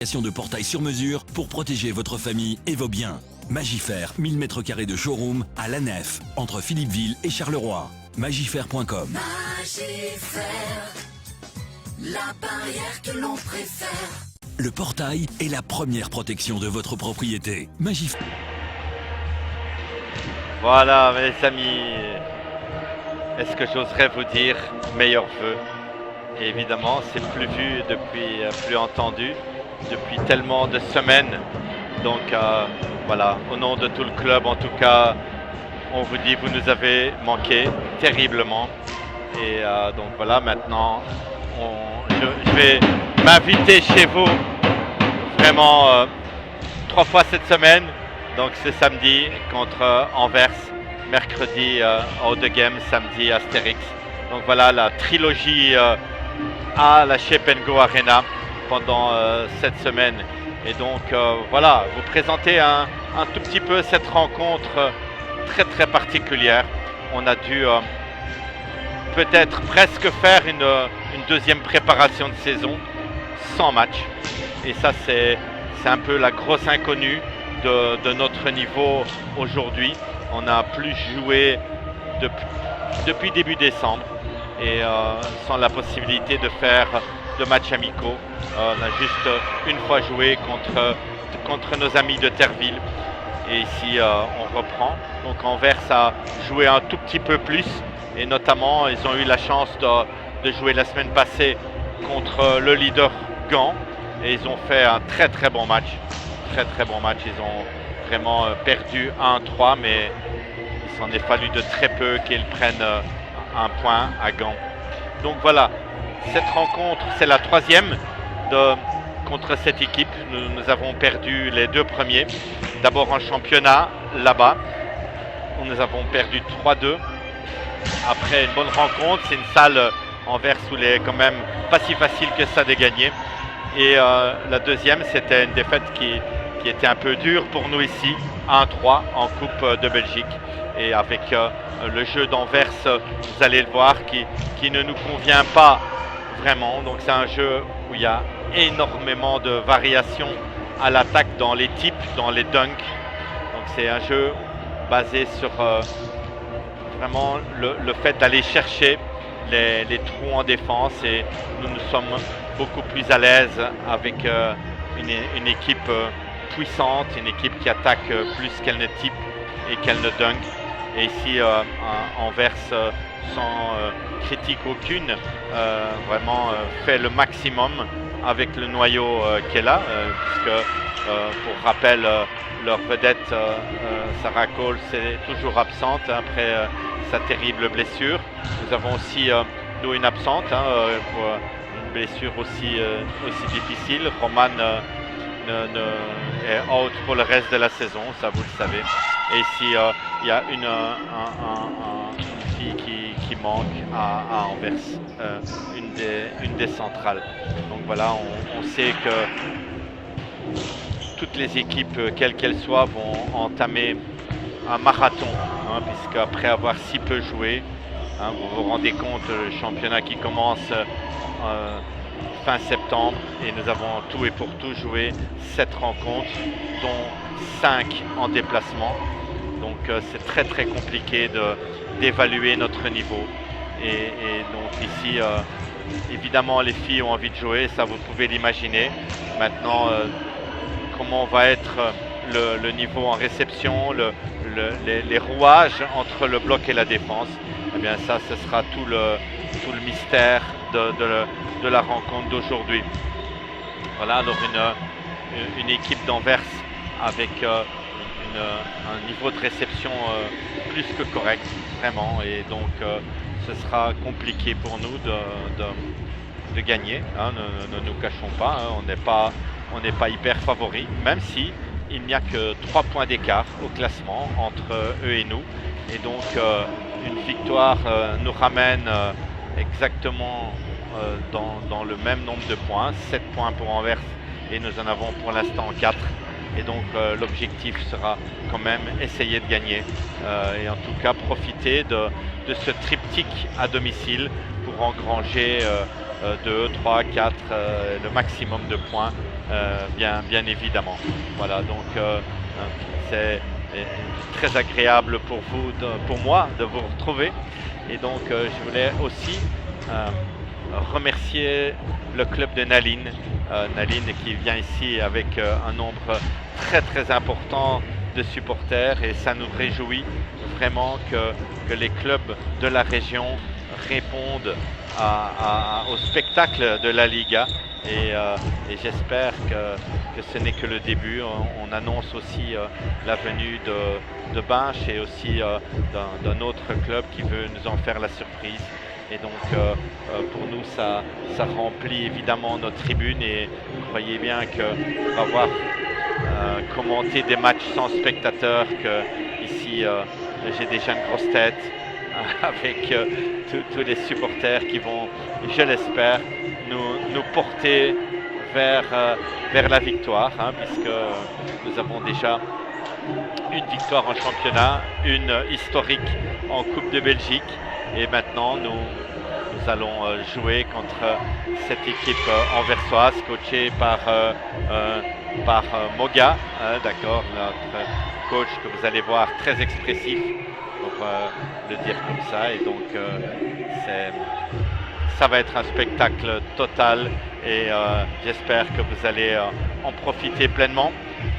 De portail sur mesure pour protéger votre famille et vos biens. Magifer, 1000 m² de showroom à La Nef, entre Philippeville et Charleroi. Magifer.com. Magifer, la barrière que l'on préfère. Le portail est la première protection de votre propriété. Magifer. Voilà mes amis, est-ce que j'oserais vous dire meilleurs vœux? Et évidemment c'est plus vu depuis, plus entendu depuis tellement de semaines. Donc voilà, au nom de tout le club en tout cas, on vous dit vous nous avez manqué terriblement. Et donc voilà, maintenant je vais m'inviter chez vous vraiment 3 fois cette semaine. Donc c'est samedi contre Anvers, mercredi Out the Game, samedi Astérix. Donc voilà la trilogie à la Shape & Go Arena pendant cette semaine. Et donc voilà, vous présenter un tout petit peu cette rencontre très très particulière. On a dû peut-être presque faire une deuxième préparation de saison sans match. Et ça c'est un peu la grosse inconnue de notre niveau aujourd'hui. On n'a plus joué depuis début décembre et sans la possibilité de faire de matchs amicaux. On a juste une fois joué contre nos amis de Terreville. Et ici on reprend. Donc Anvers a joué un tout petit peu plus. Et notamment ils ont eu la chance de jouer la semaine passée contre le leader Gand. Et ils ont fait un très très bon match. Très très bon match. Ils ont vraiment perdu 1-3. Mais il s'en est fallu de très peu qu'ils prennent un point à Gand. Donc voilà. Cette rencontre, c'est la troisième contre cette équipe. Nous avons perdu les 2 premiers. D'abord en championnat, là-bas. Nous avons perdu 3-2. Après une bonne rencontre, c'est une salle Anvers où il est quand même pas si facile que ça de gagner. Et la deuxième, c'était une défaite qui était un peu dure pour nous ici, 1-3 en Coupe de Belgique. Et avec le jeu d'Anvers, vous allez le voir, qui ne nous convient pas vraiment. Donc c'est un jeu où il y a énormément de variations à l'attaque dans les types, dans les dunks. Donc c'est un jeu basé sur vraiment le fait d'aller chercher les trous en défense. Et nous sommes beaucoup plus à l'aise avec une équipe puissante, une équipe qui attaque plus qu'elle ne type et qu'elle ne dunk. Et ici Anvers sans critique aucune, vraiment fait le maximum avec le noyau qui est là, puisque pour rappel, leur vedette Sarah Cole c'est toujours absente après sa terrible blessure. Nous avons aussi nous une absente pour une blessure aussi difficile. Roman est out pour le reste de la saison, ça vous le savez. Et ici il y a une fille qui manque à Anvers, une des centrales. Donc voilà, on sait que toutes les équipes, quelles qu'elles soient, vont entamer un marathon, puisque après avoir si peu joué, vous vous rendez compte, le championnat qui commence fin septembre, et nous avons tout et pour tout joué 7 rencontres, dont 5 en déplacement. Donc c'est très très compliqué d'évaluer notre niveau. Et donc ici, évidemment les filles ont envie de jouer, ça vous pouvez l'imaginer. Maintenant, comment va être le niveau en réception, les rouages entre le bloc et la défense, eh bien ça, ce sera tout le mystère de la rencontre d'aujourd'hui. Voilà, alors une équipe d'Anvers avec un niveau de réception plus que correct, vraiment. Et donc ce sera compliqué pour nous de gagner, ne nous cachons pas, on n'est pas hyper favori, même si il n'y a que 3 points d'écart au classement entre eux et nous. Et donc une victoire nous ramène exactement dans le même nombre de points, 7 points pour Anvers, et nous en avons pour l'instant 4. Et donc l'objectif sera quand même essayer de gagner et en tout cas profiter de ce triptyque à domicile pour engranger 2, 3, 4, le maximum de points, bien évidemment. Voilà, donc c'est très agréable pour vous, pour moi, de vous retrouver. Et donc, je voulais aussi remercier le club de Naline. Naline qui vient ici avec un nombre très important de supporters, et ça nous réjouit vraiment que les clubs de la région répondent au spectacle de la Liga, et j'espère que ce n'est que le début. On annonce aussi la venue de Binche et aussi d'un autre club qui veut nous en faire la surprise. Et donc pour nous ça remplit évidemment notre tribune, et croyez bien qu'on va voir commenter des matchs sans spectateurs, que ici j'ai déjà une grosse tête avec tous les supporters qui vont, je l'espère, nous porter vers la victoire, puisque nous avons déjà une victoire en championnat, une historique en Coupe de Belgique, et maintenant nous allons jouer contre cette équipe anversoise coachée par Moga, d'accord, notre coach que vous allez voir très expressif, pour le dire comme ça. Et donc ça va être un spectacle total, et j'espère que vous allez en profiter pleinement.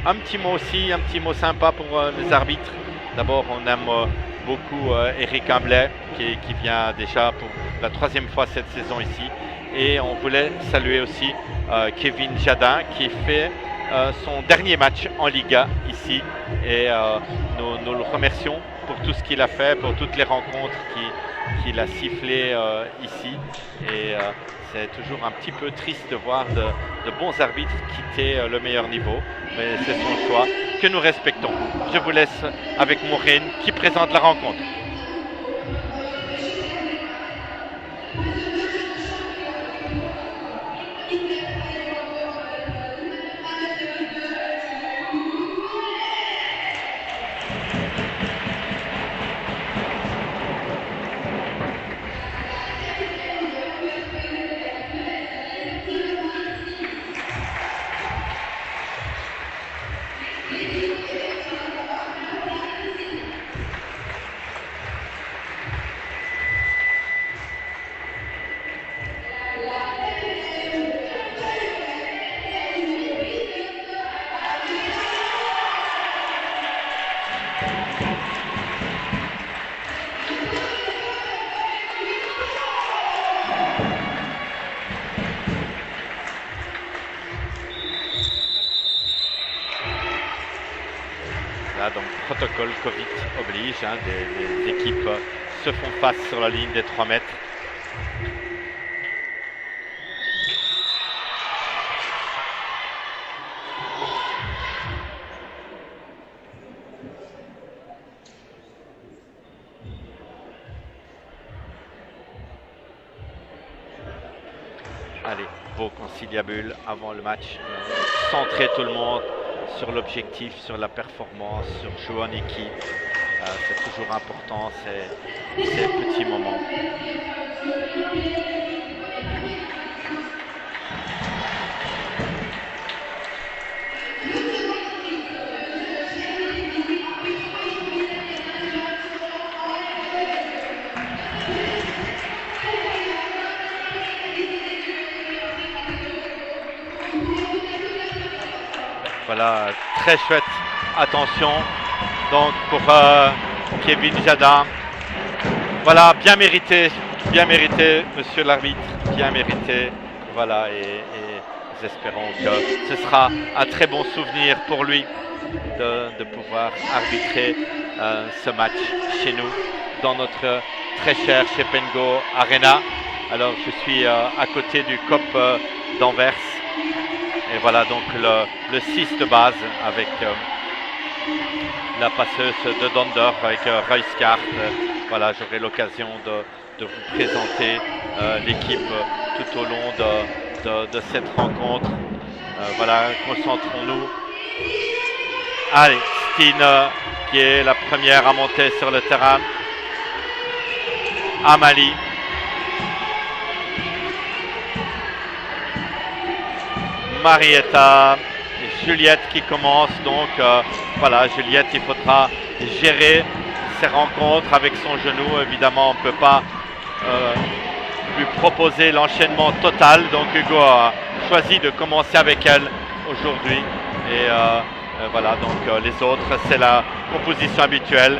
Un petit mot aussi, un petit mot sympa pour les arbitres. D'abord, on aime beaucoup Eric Humblay qui vient déjà pour la 3e fois cette saison ici, et on voulait saluer aussi Kevin Jadin qui fait son dernier match en Liga ici, et nous le remercions pour tout ce qu'il a fait, pour toutes les rencontres qu'il a sifflées ici, et c'est toujours un petit peu triste de voir de bons arbitres quitter le meilleur niveau, mais c'est son choix que nous respectons. Je vous laisse avec Maureen qui présente la rencontre. Donc protocole Covid oblige, les équipes se font face sur la ligne des 3 mètres. Allez, beau conciliabule avant le match, centrer tout le monde sur l'objectif, sur la performance, sur jouer en équipe. C'est toujours important ces petits moments. Voilà, très chouette. Attention donc pour Kevin Jadin. Voilà, bien mérité, monsieur l'arbitre, bien mérité. Voilà, et nous espérons que ce sera un très bon souvenir pour lui de pouvoir arbitrer ce match chez nous, dans notre très cher Chepengo Arena. Alors je suis à côté du COP d'Anvers. Et voilà donc le 6 de base avec la passeuse de Donder avec Ruiskart. Voilà, j'aurai l'occasion de vous présenter l'équipe tout au long de cette rencontre. Voilà, concentrons-nous. Allez, Stine qui est la première à monter sur le terrain. Marietta, Juliette qui commence. Donc voilà, Juliette, il faudra gérer ses rencontres avec son genou. Évidemment, on ne peut pas lui proposer l'enchaînement total. Donc Hugo a choisi de commencer avec elle aujourd'hui. Et voilà, donc les autres, c'est la composition habituelle.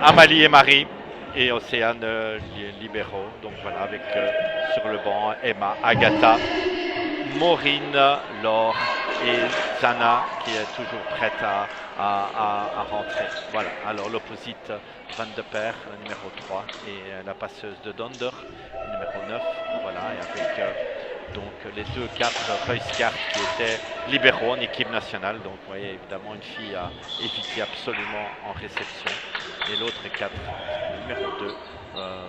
Amalie et Marie et Océane libéraux. Donc voilà, avec sur le banc Emma, Agatha, Maureen, Laure et Zana qui est toujours prête à rentrer. Voilà, alors l'opposite Van de Per, numéro 3, et la passeuse de Donder, numéro 9. Voilà, et avec donc les 2-4 Reuskart qui étaient libéraux en équipe nationale. Donc vous voyez évidemment une fille à éviter absolument en réception. Et l'autre 4, numéro 2,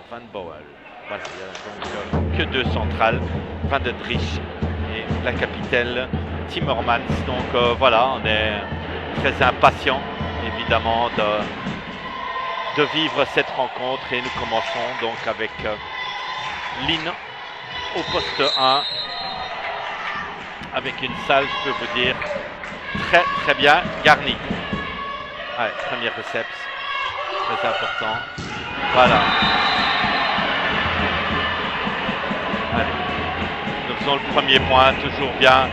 Van Boel. Voilà, il y a donc que 2 centrales, Van de Drich et la capitaine Timmermans. Donc voilà, on est très impatient évidemment de vivre cette rencontre et nous commençons donc avec Lynn au poste 1 avec une salle, je peux vous dire, très très bien garnie. Ouais, premier récept, très important. Voilà. Allez. Nous faisons le premier point, toujours bien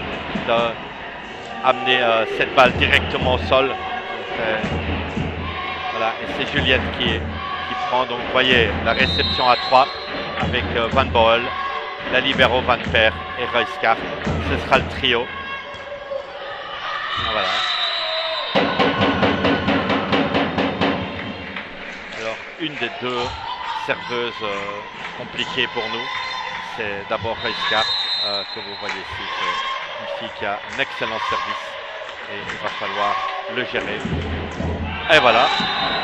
d'amener cette balle directement au sol. Voilà, et c'est Juliette qui prend, donc vous voyez la réception à 3 avec Van Boel, la libéro Van Per et Reuskart. Ce sera le trio. Voilà. Alors, une des 2 serveuses compliquées pour nous, c'est d'abord Reuskart, que vous voyez ici. C'est une fille qui a un excellent service et il va falloir le gérer. Et voilà,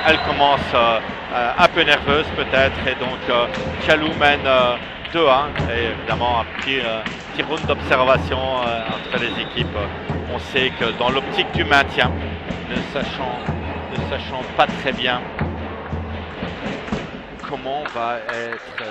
elle commence un peu nerveuse peut-être, et donc Tchalou mène 2-1, et évidemment un petit round d'observation entre les équipes. On sait que dans l'optique du maintien, ne sachant pas très bien comment va être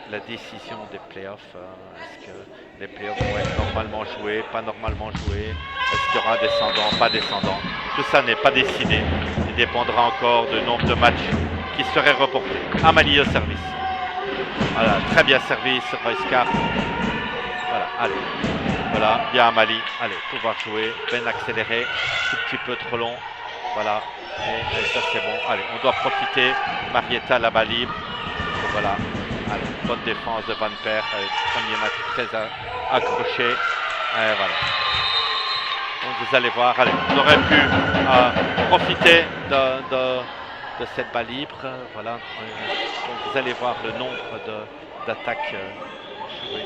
la décision des playoffs. Est-ce que les playoffs vont être normalement joués, pas normalement joués? Est-ce qu'il y aura descendant, pas descendant? Tout ça n'est pas décidé. Il dépendra encore du nombre de matchs qui seraient reportés. Amalie au service. Voilà, très bien servi sur Reuskart. Voilà, allez. Voilà, bien Amalie. Allez, pouvoir jouer. Peine accélérée, tout petit peu trop long. Voilà, et ça c'est bon. Allez, on doit profiter. Marietta là-bas libre. Et voilà, allez, bonne défense de Van Per. Premier match très accroché. Et voilà. Donc vous allez voir, allez, on aurait pu profiter de cette balle libre. Voilà. Donc vous allez voir le nombre d'attaques jouées.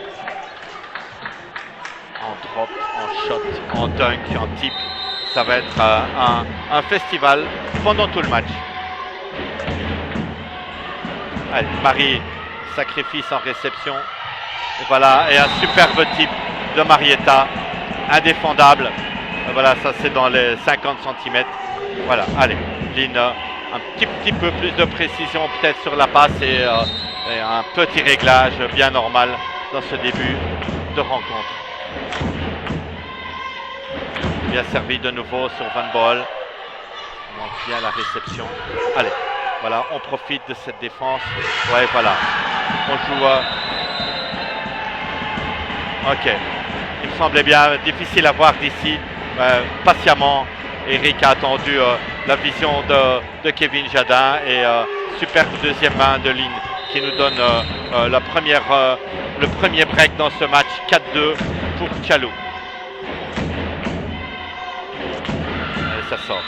En drop, en shot, en dunk, en tip. Ça va être un festival pendant tout le match. Allez, Marie, sacrifice en réception. Et voilà, et un superbe type de Marietta, indéfendable. Et voilà, ça c'est dans les 50 cm. Voilà, allez, Lynn, un petit peu plus de précision peut-être sur la passe et un petit réglage bien normal dans ce début de rencontre. Bien servi de nouveau sur Van Boel. Donc bien la réception. Allez, voilà, on profite de cette défense. Ouais, voilà. On joue. Ok. Il me semblait bien difficile à voir d'ici. Patiemment, Eric a attendu la vision de Kevin Jadin et superbe deuxième main de Lynn qui nous donne le premier break dans ce match. 4-2 pour Tchalou. Ça sort.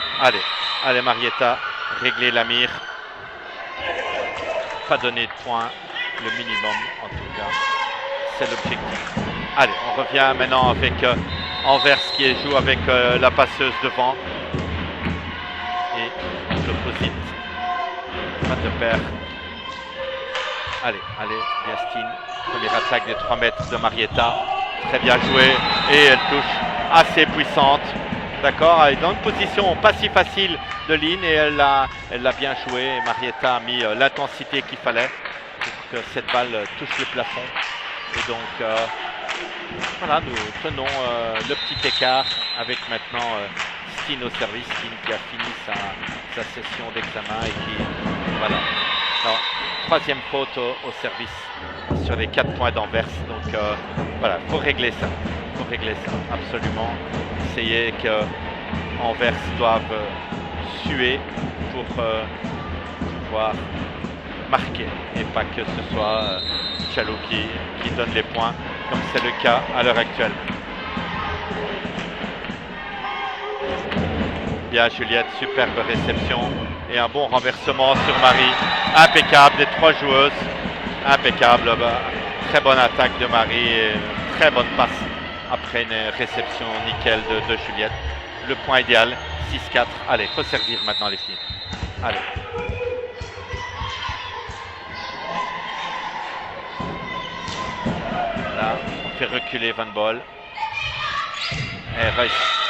Allez Marietta, régler la mire. Pas donner de points, le minimum en tout cas. C'est l'objectif. Allez, on revient maintenant avec Anvers qui joue avec la passeuse devant. Et l'opposite. Van de Per. Allez, Biastine. Première attaque des 3 mètres de Marietta. Très bien joué. Et elle touche assez puissante. D'accord, elle est dans une position pas si facile de Lynn et elle l'a bien joué. Et Marietta a mis l'intensité qu'il fallait pour que cette balle touche le plafond. Et donc Voilà, nous tenons le petit écart avec maintenant Steen au service, Steen qui a fini sa session d'examen et qui, voilà. Alors, troisième faute au service sur les 4 points d'Anvers. Donc voilà, il faut régler ça. Il faut régler ça, absolument. Essayer que Anvers doivent suer pour pouvoir marquer et pas que ce soit Chalou qui donne les points comme c'est le cas à l'heure actuelle. Bien Juliette, superbe réception et un bon renversement sur Marie. Impeccable des 3 joueuses. Impeccable. Très bonne attaque de Marie et très bonne passe après une réception nickel de Juliette. Le point idéal, 6-4. Allez, il faut servir maintenant les filles. Allez. Voilà, on fait reculer Van Boll.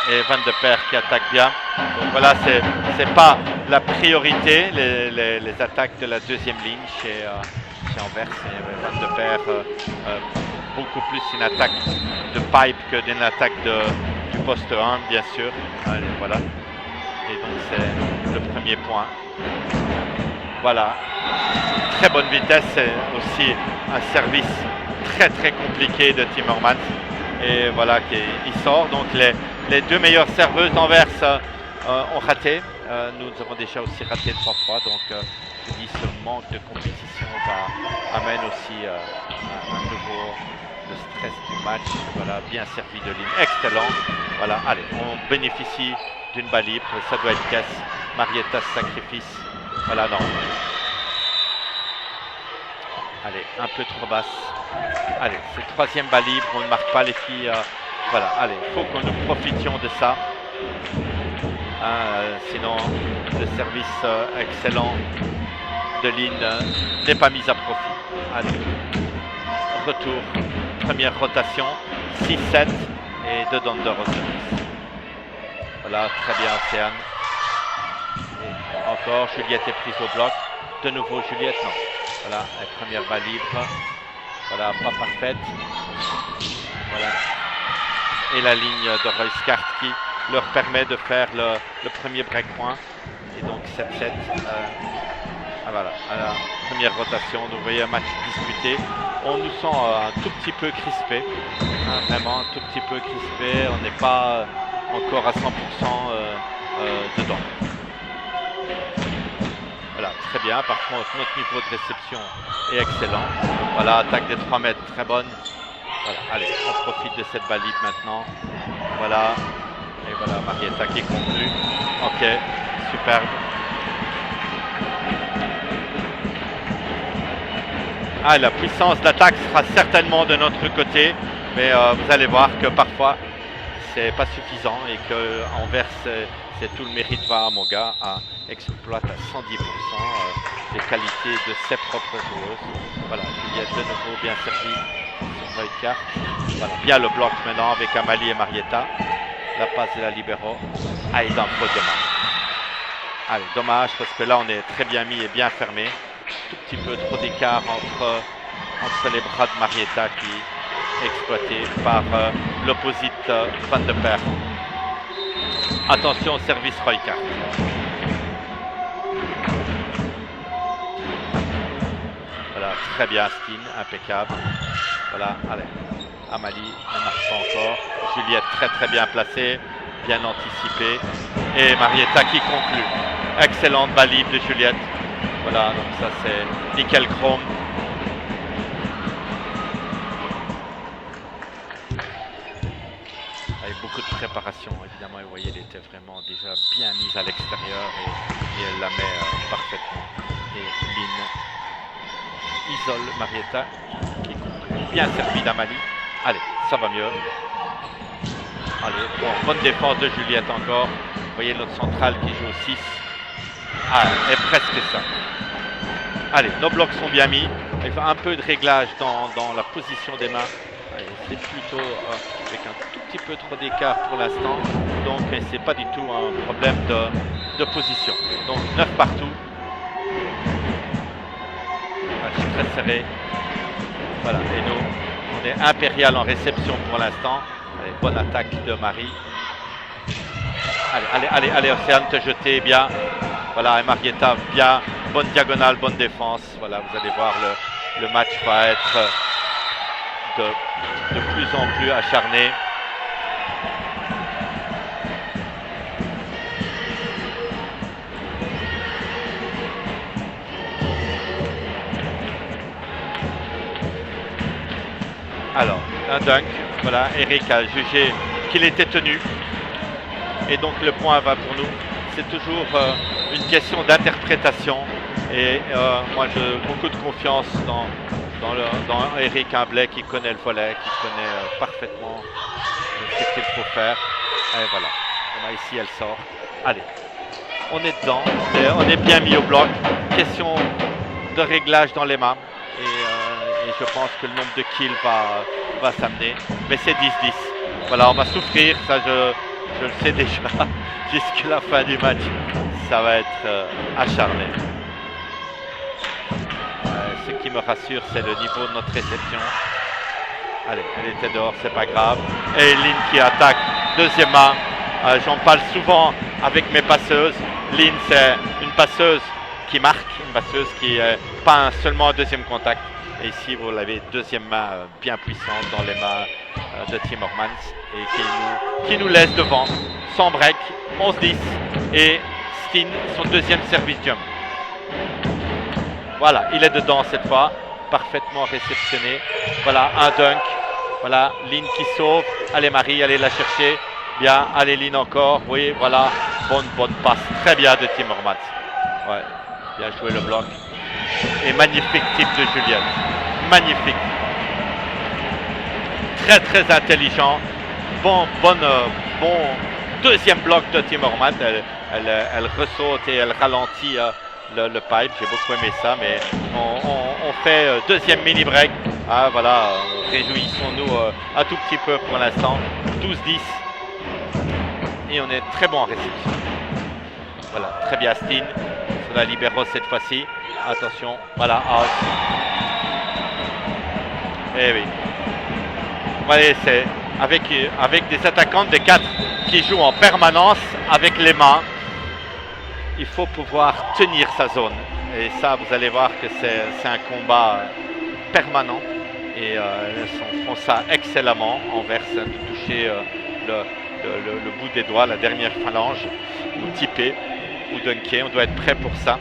Et Van de Per qui attaque bien. Donc voilà, c'est pas la priorité, les attaques de la deuxième ligne chez Anvers. Et Van de Per, beaucoup plus une attaque de pipe que d'une attaque du poste 1, bien sûr. Allez, voilà. Et donc c'est le premier point. Voilà. Très bonne vitesse, c'est aussi un service très compliqué de Timmermans. Et voilà, il sort. Donc les 2 meilleures serveuses d'Anvers ont raté. Nous avons déjà aussi raté 3 fois. Donc je dis ce manque de compétition amène aussi un nouveau le stress du match. Voilà, bien servi de ligne. Excellent. Voilà, allez, on bénéficie d'une balle libre. Ça doit être caisse. Marietta sacrifice. Voilà, non. Allez, un peu trop basse. Allez, c'est 3e balle libre, on ne marque pas les filles. Voilà, allez, il faut que nous profitions de ça. Sinon, le service excellent de ligne n'est pas mis à profit. Allez, retour, première rotation, 6-7 et 2 d'Under au service. Voilà, très bien Océane. Et encore, Juliette est prise au bloc. De nouveau, Juliette, non. Voilà, la première balle libre. Voilà, pas parfaite. Voilà. Et la ligne de Royskart qui leur permet de faire le premier break-point. Et donc 7-7. Voilà, à la première rotation, vous voyez un match disputé. On nous sent un tout petit peu crispé. Vraiment un tout petit peu crispé. On n'est pas encore à 100% dedans. Voilà, très bien. Par contre, notre niveau de réception est excellent. Voilà, attaque des 3 mètres, très bonne. Voilà, allez, on profite de cette balle libre maintenant. Voilà. Et voilà, Marietta qui conclut. Ok, superbe. La puissance d'attaque sera certainement de notre côté. Mais vous allez voir que parfois, c'est pas suffisant. Et que Anvers, c'est tout le mérite va à mon gars. Exploite à 110% les qualités de ses propres joueuses. Voilà, Juliette de nouveau bien servi sur Voidcart. Voilà, bien le bloc maintenant avec Amalie et Marietta. La passe de la libéro. Et d'un faute dommage. Allez, dommage parce que là on est très bien mis et bien fermé. Tout petit peu trop d'écart entre les bras de Marietta qui est exploité par l'opposite Van de Per. Attention au service Roycart. Voilà, très bien Steen, impeccable. Voilà, allez. Amalie ne marche pas encore. Juliette très bien placée, bien anticipée. Et Marietta qui conclut. Excellente balle libre de Juliette. Voilà, donc ça c'est nickel chrome. Avec beaucoup de préparation, évidemment, et vous voyez, elle était vraiment déjà bien mise à l'extérieur et elle la met parfaitement. Et Lynn isole Marietta qui conclut. Bien servi d'Amalie. Allez, ça va mieux. Allez, bon, bonne défense de Juliette encore. Vous voyez notre centrale qui joue 6. Et presque ça. Allez, nos blocs sont bien mis. Il faut un peu de réglage dans la position des mains. C'est plutôt avec un tout petit peu trop d'écart pour l'instant. Donc, c'est pas du tout un problème de position. Donc, 9 partout. C'est très serré. Voilà, et nous, On est impérial en réception pour l'instant. Allez, bonne attaque de Marie. Allez, Océane, te jeter bien. Voilà, et Marietta, bien. Bonne diagonale, bonne défense. Voilà, vous allez voir, le match va être de plus en plus acharné. Alors, un dunk. Voilà, Eric a jugé qu'il était tenu. Et donc le point va pour nous. C'est toujours une question d'interprétation. Et moi, j'ai beaucoup de confiance dans Eric Imblay qui connaît le volley, qui connaît parfaitement ce qu'il faut faire. Et voilà. Ici, elle sort. Allez, on est dedans. On est bien mis au bloc. Question de réglage dans les mains. Et je pense que le nombre de kills va s'amener. Mais c'est 10-10. Voilà, on va souffrir. Ça, je le sais déjà. Jusqu'à la fin du match, ça va être acharné. Ce qui me rassure, c'est le niveau de notre réception. Allez, elle était dehors, c'est pas grave. Et Lynn qui attaque. Deuxième main. J'en parle souvent avec mes passeuses. Lynn, c'est une passeuse qui marque, une passeuse qui n'est pas seulement un deuxième contact. Et ici, vous l'avez, deuxième main bien puissante dans les mains de Tim Hormans et qui nous laisse devant, sans break, 11-10. Et Steen, son deuxième service jump. Voilà, il est dedans cette fois, parfaitement réceptionné. Voilà, un dunk. Voilà, Lynn qui sauve. Allez Marie, allez la chercher. Bien, allez Lynn encore. Oui, voilà, bonne passe. Très bien de Tim Hormans. Ouais, bien joué le bloc. Et magnifique type de Juliette. Magnifique. Très intelligent. Bon deuxième bloc de Tim Hormans. Elle ressaute et elle ralentit le pipe. J'ai beaucoup aimé ça, mais on fait deuxième mini break. Ah, voilà, réjouissons-nous un tout petit peu pour l'instant. 12-10. Et on est très bon en réception. Voilà, très bien Steen. Sur la libéro cette fois-ci. Attention, voilà, out. Eh oui. Vous voyez, c'est avec des attaquantes des 4 qui jouent en permanence avec les mains. Il faut pouvoir tenir sa zone. Et ça, vous allez voir que c'est un combat permanent. Et elles font ça excellemment. Anvers de toucher le bout des doigts, la dernière phalange, ou tiper, ou dunker. On doit être prêt pour ça.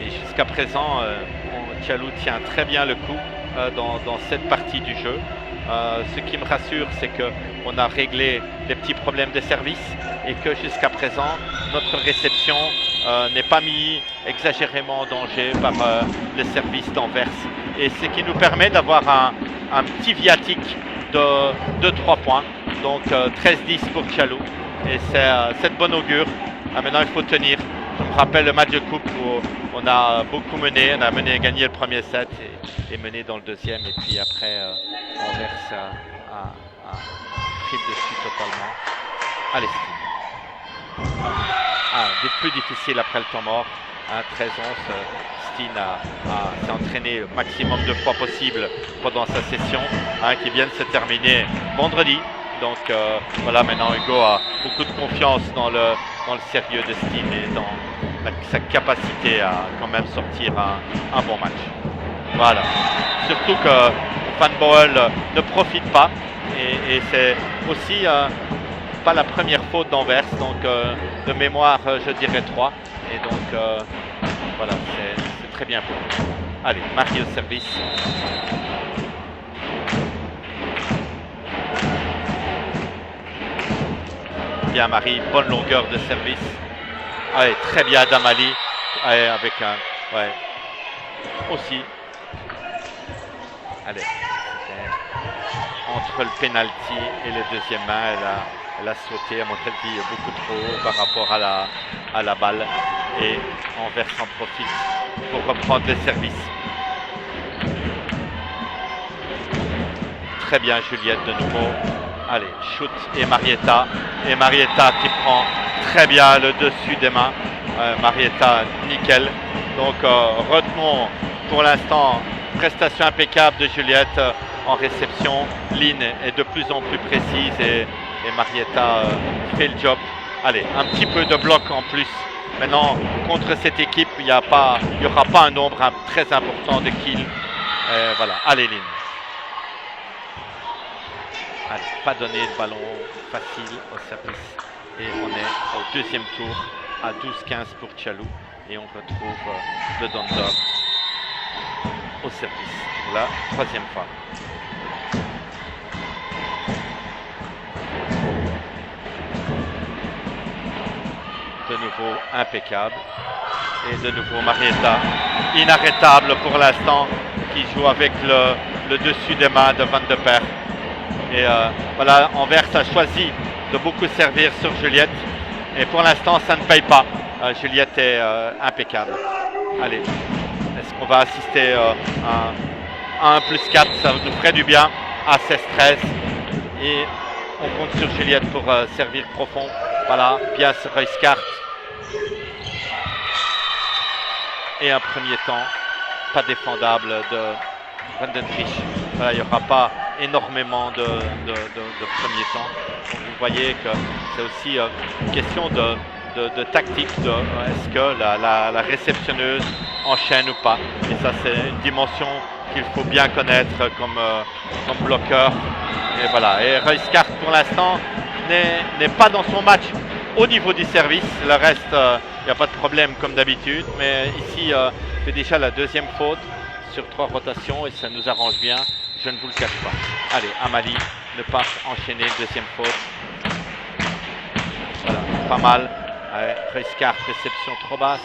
Et jusqu'à présent, Tchalou tient très bien le coup dans cette partie du jeu. Ce qui me rassure, c'est qu'on a réglé les petits problèmes de service et que jusqu'à présent, notre réception n'est pas mis exagérément en danger par le service d'Anvers. Et ce qui nous permet d'avoir un petit viatique de 3 points. Donc 13-10 pour Tchalou. Et c'est de bon augure. Maintenant, il faut tenir. Je me rappelle le match de coupe où on a beaucoup mené. On a gagné le premier set et mené dans le deuxième. Et puis après, Anvers a pris le dessus totalement. Allez, Steen. Plus difficile après le temps mort. 13-11. Steen s'est entraîné le maximum de fois possible pendant sa session, qui vient de se terminer vendredi. Donc voilà, maintenant Hugo a beaucoup de confiance dans le sérieux de Steen et dans sa capacité à quand même sortir un bon match. Voilà. Surtout que Van Boel ne profite pas et c'est aussi pas la première faute d'Anvers. Donc de mémoire, je dirais 3. Et donc voilà, c'est très bien pour nous. Allez, Marie au service. Bien Marie, bonne longueur de service. Allez, très bien Damali. Allez, avec un... Ouais. Aussi. Allez. Entre le penalty et le deuxième main, elle a sauté, à mon avis, beaucoup trop haut par rapport à la balle. Et Anvers en profite pour reprendre le service. Très bien Juliette de nouveau. Allez, shoot et Marietta. Et Marietta qui prend très bien le dessus des mains. Marietta, nickel. Donc retenons pour l'instant prestation impeccable de Juliette en réception. Lynn est de plus en plus précise et Marietta fait le job. Allez, un petit peu de bloc en plus. Maintenant, contre cette équipe, il n'y aura pas un nombre très important de kills. Voilà, allez Lynn. Allez, pas donner le ballon facile au service. Et on est au deuxième tour à 12-15 pour Tchalou. Et on retrouve le Donder au service pour la troisième fois. De nouveau impeccable. Et de nouveau Marietta, inarrêtable pour l'instant, qui joue avec le dessus des mains de Van de Per. Et voilà, Anvers a choisi de beaucoup servir sur Juliette. Et pour l'instant, ça ne paye pas. Juliette est impeccable. Allez, est-ce qu'on va assister à un +4? Ça nous ferait du bien à 16-13. Et on compte sur Juliette pour servir profond. Voilà, bien ce Reuskart. Et un premier temps pas défendable de Vandentrich. Voilà, il n'y aura pas énormément de premier temps. Donc vous voyez que c'est aussi une question de tactique, est-ce que la réceptionneuse enchaîne ou pas. Et ça, c'est une dimension qu'il faut bien connaître comme bloqueur. Et voilà, et Reuskart pour l'instant n'est pas dans son match au niveau du service. Le reste, il n'y a pas de problème comme d'habitude, mais ici c'est déjà la deuxième faute sur 3 rotations et ça nous arrange bien, je ne vous le cache pas. Allez, Amalie ne pas enchaîner une deuxième faute. Voilà, pas mal. Reuskart, réception trop basse.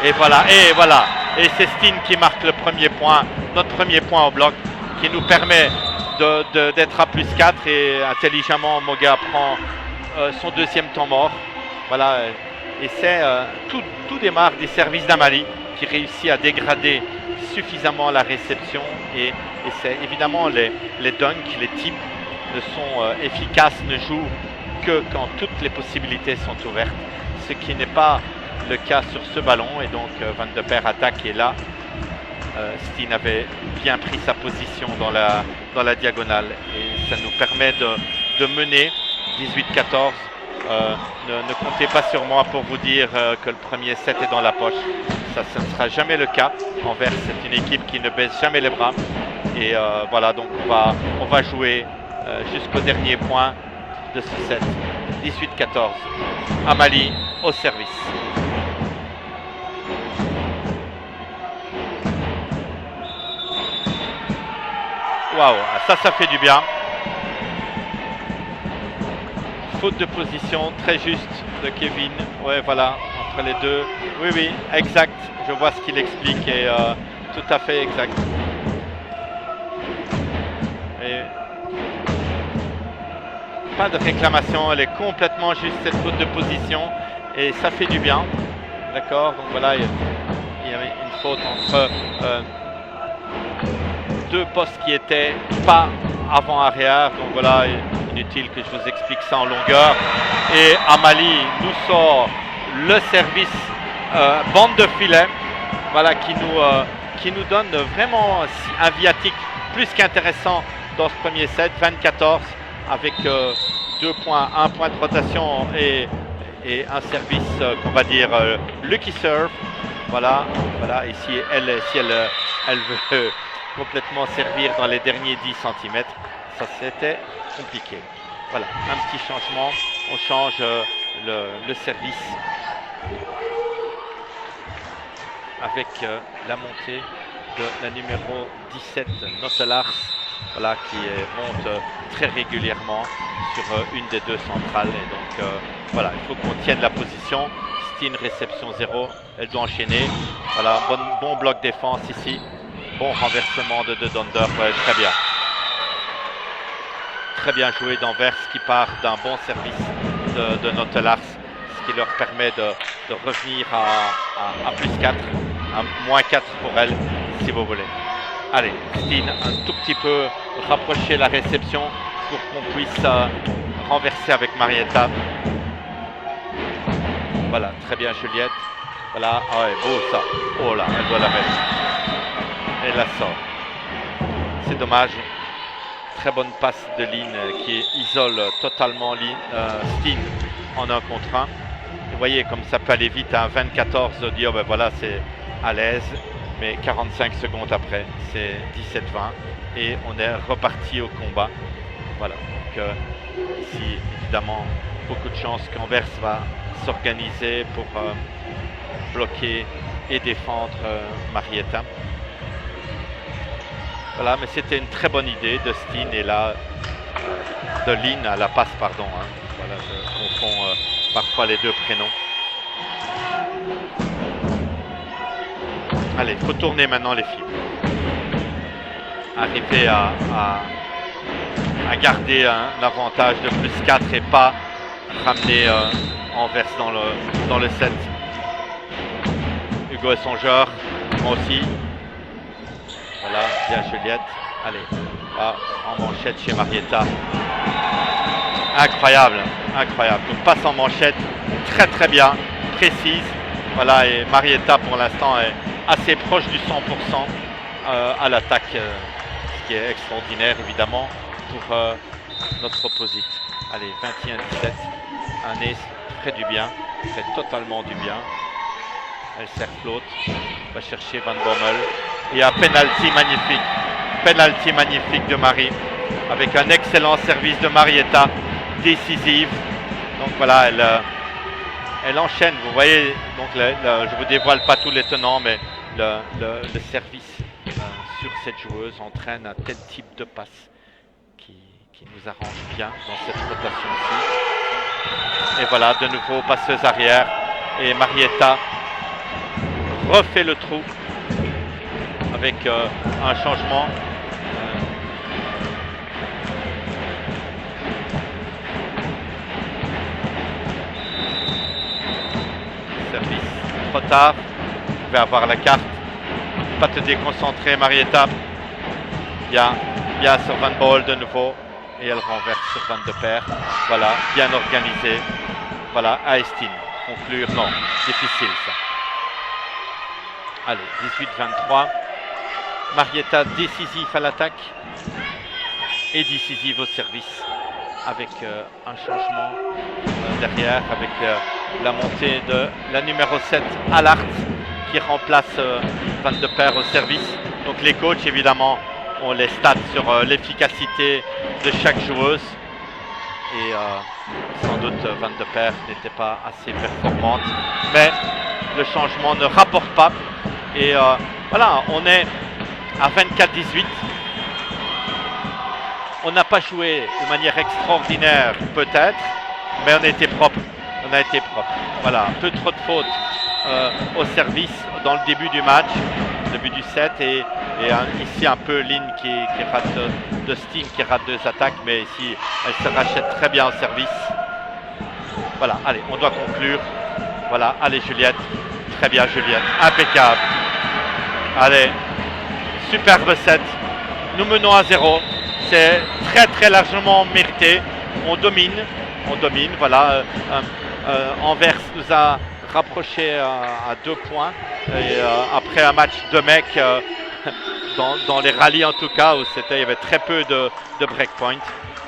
Et voilà, et c'est Steen qui marque le premier point, notre premier point au bloc, qui nous permet d'être à +4 et intelligemment Moga prend son deuxième temps mort. Voilà, et c'est tout démarre des services d'Amalie qui réussit à dégrader suffisamment la réception et c'est évidemment les dunks, les tips ne sont efficaces, ne jouent que quand toutes les possibilités sont ouvertes, ce qui n'est pas le cas sur ce ballon et donc Van de Per attaque et là Steen avait bien pris sa position dans la diagonale et ça nous permet de mener 18-14. Ne comptez pas sur moi pour vous dire que le premier set est dans la poche. Ça, ce ne sera jamais le cas. Anvers, c'est une équipe qui ne baisse jamais les bras. Et voilà, donc on va jouer jusqu'au dernier point de ce set. 18-14. Amalie au service. Waouh, ça fait du bien. Faute de position, très juste de Kevin. Ouais, voilà, entre les deux. Oui, exact. Je vois ce qu'il explique et tout à fait exact. Et pas de réclamation, elle est complètement juste cette faute de position et ça fait du bien. D'accord, donc voilà, il y avait une faute entre deux postes qui étaient pas avant-arrière. Donc voilà, inutile que je vous explique ça en longueur. Et Amalie nous sort le service bande de filet, voilà, qui nous donne vraiment un viatique plus qu'intéressant dans ce premier set, 24 avec 2 points, 1 point de rotation et un service qu'on va dire lucky serve. Voilà, ici si elle veut complètement servir dans les derniers 10 cm, ça c'était compliqué. Voilà, un petit changement, on change le service avec la montée de la numéro 17 Notelars, voilà, qui monte très régulièrement sur une des deux centrales et donc voilà, il faut qu'on tienne la position. Steen réception 0, elle doit enchaîner. Voilà, bon bloc défense ici, bon renversement de Donder, ouais, très bien. Très bien joué d'Anvers qui part d'un bon service de Notelars, ce qui leur permet de revenir à +4, à -4 pour elle, si vous voulez. Allez, Steen, un tout petit peu rapprocher la réception pour qu'on puisse renverser avec Marietta. Voilà, très bien Juliette. Voilà, ah ouais, beau ça. Oh là, elle doit la mettre. et la sort. C'est dommage. Très bonne passe de Lynn qui isole totalement Steen en 1 contre 1. Vous voyez comme ça peut aller vite à 24, dire oh ben voilà c'est à l'aise, mais 45 secondes après c'est 17-20 et on est reparti au combat. Voilà, donc ici évidemment beaucoup de chance qu'Anvers va s'organiser pour bloquer et défendre Marietta. Voilà, mais c'était une très bonne idée de Steen et là de Lynn à la passe, pardon. Hein. Voilà, je confonds parfois les deux prénoms. Allez, il faut tourner maintenant les filles. Arriver à garder un avantage de +4 et pas ramener Anvers dans le set. Hugo est songeur, moi aussi. Voilà, bien Juliette. Allez, là, en manchette chez Marietta. Incroyable, incroyable. Donc passe en manchette, très très bien, précise. Voilà, et Marietta pour l'instant est assez proche du 100% à l'attaque, ce qui est extraordinaire évidemment pour notre opposite. Allez, 21-17. Un ace fait du bien, fait totalement du bien. Elle sert flotte, va chercher Van Bommel. Et un penalty magnifique de Marie, avec un excellent service de Marietta, décisive. Donc voilà, elle enchaîne, vous voyez, donc je vous dévoile pas tous les tenants, mais le service sur cette joueuse entraîne un tel type de passe qui nous arrange bien dans cette rotation-ci. Et voilà, de nouveau passeuse arrière, et Marietta refait le trou avec un changement. Service trop tard. Vous pouvez avoir la carte. Pas te déconcentrer, Marietta. Bien sur Van Bommel de nouveau. Et elle renverse sur Van de Perre. Voilà, bien organisé. Voilà, à Steen. Conclure, non, difficile ça. Allez, 18-23. Marietta décisif à l'attaque et décisive au service avec un changement derrière avec la montée de la numéro 7 Allard qui remplace Van de Perre au service. Donc les coachs évidemment ont les stats sur l'efficacité de chaque joueuse et sans doute Van de Perre n'était pas assez performante, mais le changement ne rapporte pas et voilà, on est à 24-18. On n'a pas joué de manière extraordinaire peut-être, mais on a été propre. Voilà, peu trop de fautes au service dans le début du match, début du set, et ici un peu Lynn qui rate de Steen qui rate 2 attaques, mais ici elle se rachète très bien au service. Voilà, allez, on doit conclure. Voilà, allez Juliette, très bien Juliette, impeccable. Allez, superbe set, nous menons à 0, c'est très très largement mérité, on domine, voilà, Anvers nous a rapproché à 2 points, et après un match de mecs, dans les rallyes en tout cas, où il y avait très peu de breakpoint,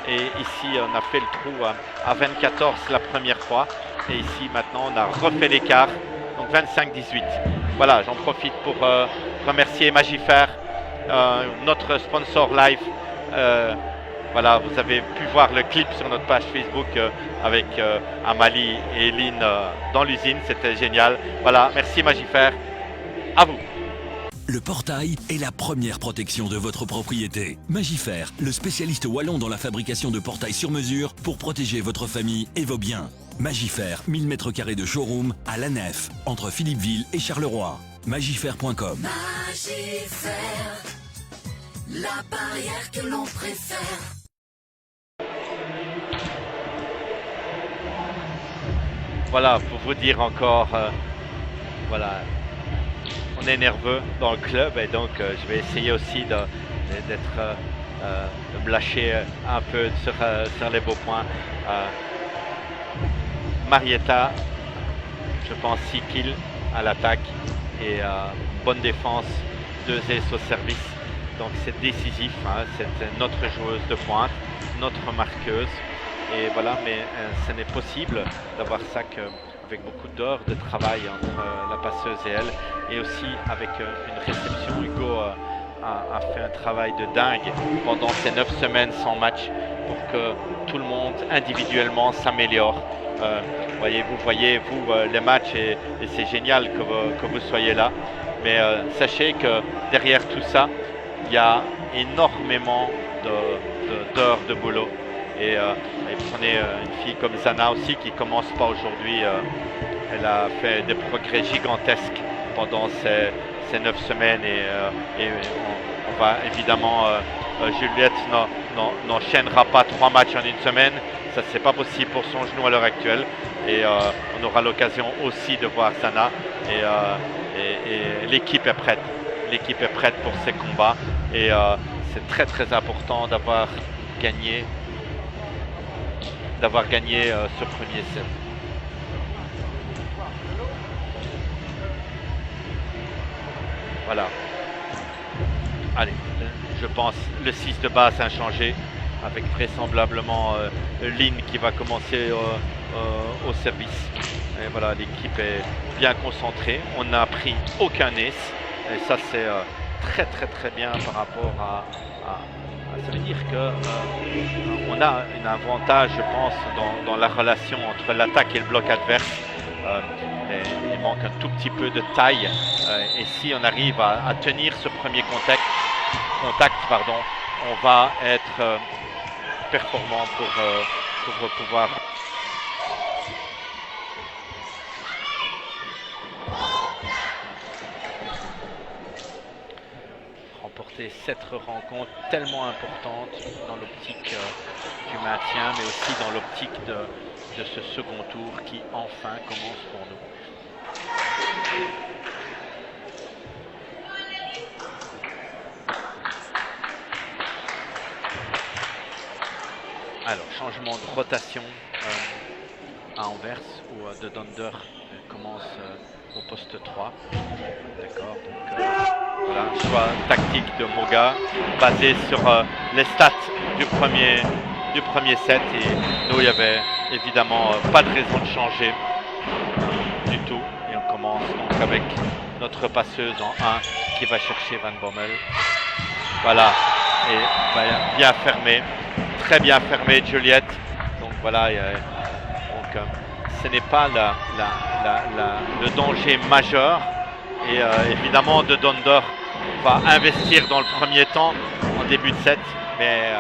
et ici on a fait le trou à 24 la première fois, et ici maintenant on a refait l'écart, donc 25-18. Voilà, j'en profite pour remercier Magifair, notre sponsor live. Voilà, vous avez pu voir le clip sur notre page Facebook avec Amalie et Lynn dans l'usine, c'était génial. Voilà, merci Magifair, à vous. Le portail est la première protection de votre propriété. Magifair, le spécialiste wallon dans la fabrication de portails sur mesure pour protéger votre famille et vos biens. Magifair, 1000 m² de showroom à La Nef, entre Philippeville et Charleroi. Magifair.com. Magifair, la barrière que l'on préfère. Voilà, pour vous dire encore, voilà, on est nerveux dans le club et donc je vais essayer aussi de me lâcher un peu sur les beaux points. Marietta, je pense 6 kills à l'attaque et bonne défense 2 aces au service. Donc c'est décisif, hein. C'est notre joueuse de pointe, notre marqueuse. Et voilà, mais ce n'est possible d'avoir ça qu'avec beaucoup d'heures de travail entre la passeuse et elle. Et aussi avec une réception. Hugo a fait un travail de dingue pendant ces 9 semaines sans match pour que tout le monde individuellement s'améliore. Vous voyez les matchs et c'est génial que vous soyez là. Mais sachez que derrière tout ça, il y a énormément d'heures de boulot. Et prenez une fille comme Zana aussi qui commence pas aujourd'hui. Elle a fait des progrès gigantesques pendant ces 9 semaines et on va évidemment, Juliette n'enchaînera pas 3 matchs en une semaine. Ça c'est pas possible pour son genou à l'heure actuelle. Et on aura l'occasion aussi de voir Zana et l'équipe est prête. L'équipe est prête pour ces combats et c'est très très important d'avoir gagné ce premier set. Voilà. Allez, je pense le 6 de base a changé avec vraisemblablement Lynn qui va commencer au service. Et voilà, l'équipe est bien concentrée. On n'a pris aucun ace. Et ça c'est très très très bien par rapport à ça veut dire qu'on a un avantage, je pense, dans la relation entre l'attaque et le bloc adverse. Il manque un tout petit peu de taille. Et si on arrive à tenir ce premier contact, on va être performant pour pouvoir remporter cette rencontre tellement importante dans l'optique du maintien, mais aussi dans l'optique de ce second tour qui enfin commence pour nous. Alors, changement de rotation à Anvers où de Dunder commence au poste 3. D'accord, donc voilà, choix tactique de Moga basé sur les stats du premier set et nous il n'y avait évidemment pas de raison de changer du tout et on commence donc avec notre passeuse en 1 qui va chercher Van Bommel. Voilà, et bien fermé, très bien fermé Juliette. Donc voilà, donc ce n'est pas le danger majeur. Et évidemment, de Dunder va investir dans le premier temps, en début de set. Mais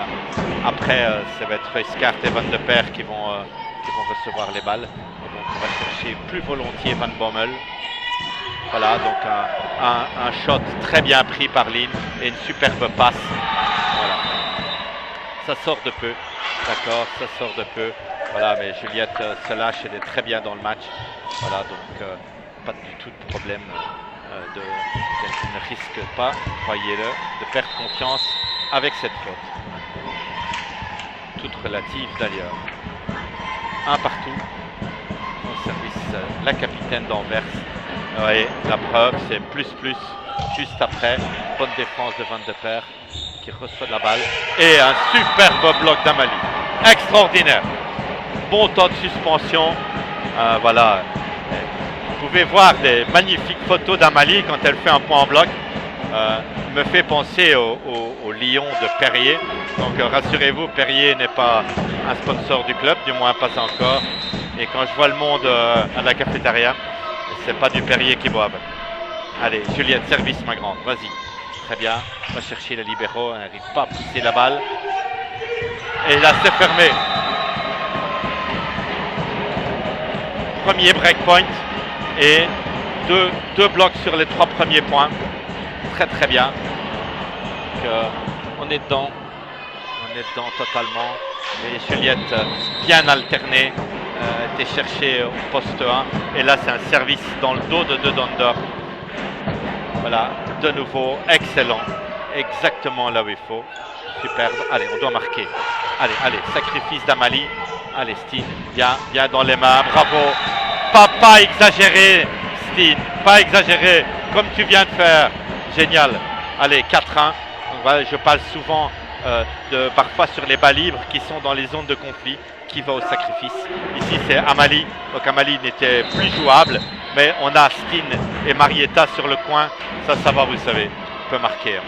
après, ça va être Iskart et Van de Per qui vont recevoir les balles. Et donc, on va chercher plus volontiers Van Bommel. Voilà, donc un shot très bien pris par Lynn et une superbe passe. Voilà. Ça sort de peu. D'accord, ça sort de peu. Voilà, mais Juliette se lâche, elle est très bien dans le match. Voilà, donc pas du tout de problème. Elle ne risque pas, croyez-le, de perdre confiance avec cette faute. Toute relative d'ailleurs. Un partout. Au service la capitaine d'Anvers. Oui, la preuve, c'est plus juste après. Bonne défense de Van de Per qui reçoit de la balle. Et un superbe bloc d'Amalie. Extraordinaire. Bon temps de suspension. Voilà. Vous pouvez voir des magnifiques photos d'Amalie quand elle fait un point en bloc. Me fait penser au lion de Perrier. Donc rassurez-vous, Perrier n'est pas un sponsor du club, du moins pas encore. Et quand je vois le monde à la cafétéria, c'est pas du Perrier qui boivent. Allez, Juliette, service ma grande, vas-y. Très bien, on va chercher les libéraux, on n'arrive pas à pousser la balle. Et là, c'est fermé. Premier breakpoint. Et deux blocs sur les 3 premiers points. Très très bien. Donc, on est dedans totalement. Et Juliette bien alternée, était cherchée au poste 1. Et là c'est un service dans le dos de Dunder. Voilà, de nouveau, excellent. Exactement là où il faut. Superbe. Allez, on doit marquer. Allez, sacrifice d'Amalie. Allez, Stine, bien dans les mains, bravo. Pas exagéré, Stine, pas exagéré, comme tu viens de faire. Génial, Allez, 4-1. Voilà, je parle souvent parfois sur les bas libres qui sont dans les zones de conflit, qui va au sacrifice. Ici, c'est Amalie. Donc Amalie n'était plus jouable, mais on a Steen et Marietta sur le coin. Ça va, vous savez, on peut marquer.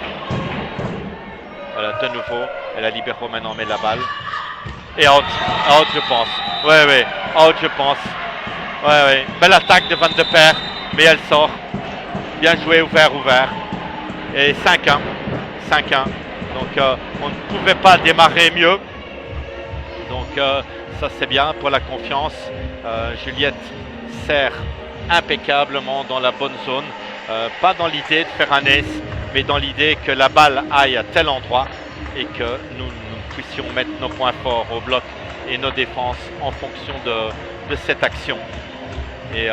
Voilà, de nouveau, et la libéro maintenant met la balle. Et out, je pense. Ouais, out, je pense. Ouais. Belle attaque de Van de Per, mais elle sort. Bien joué, ouvert. Et 5-1. Donc, on ne pouvait pas démarrer mieux. Donc, ça, c'est bien pour la confiance. Juliette sert impeccablement dans la bonne zone. Pas dans l'idée de faire un ace, mais dans l'idée que la balle aille à tel endroit et que nous puissions mettre nos points forts au bloc et nos défenses en fonction de cette action. Et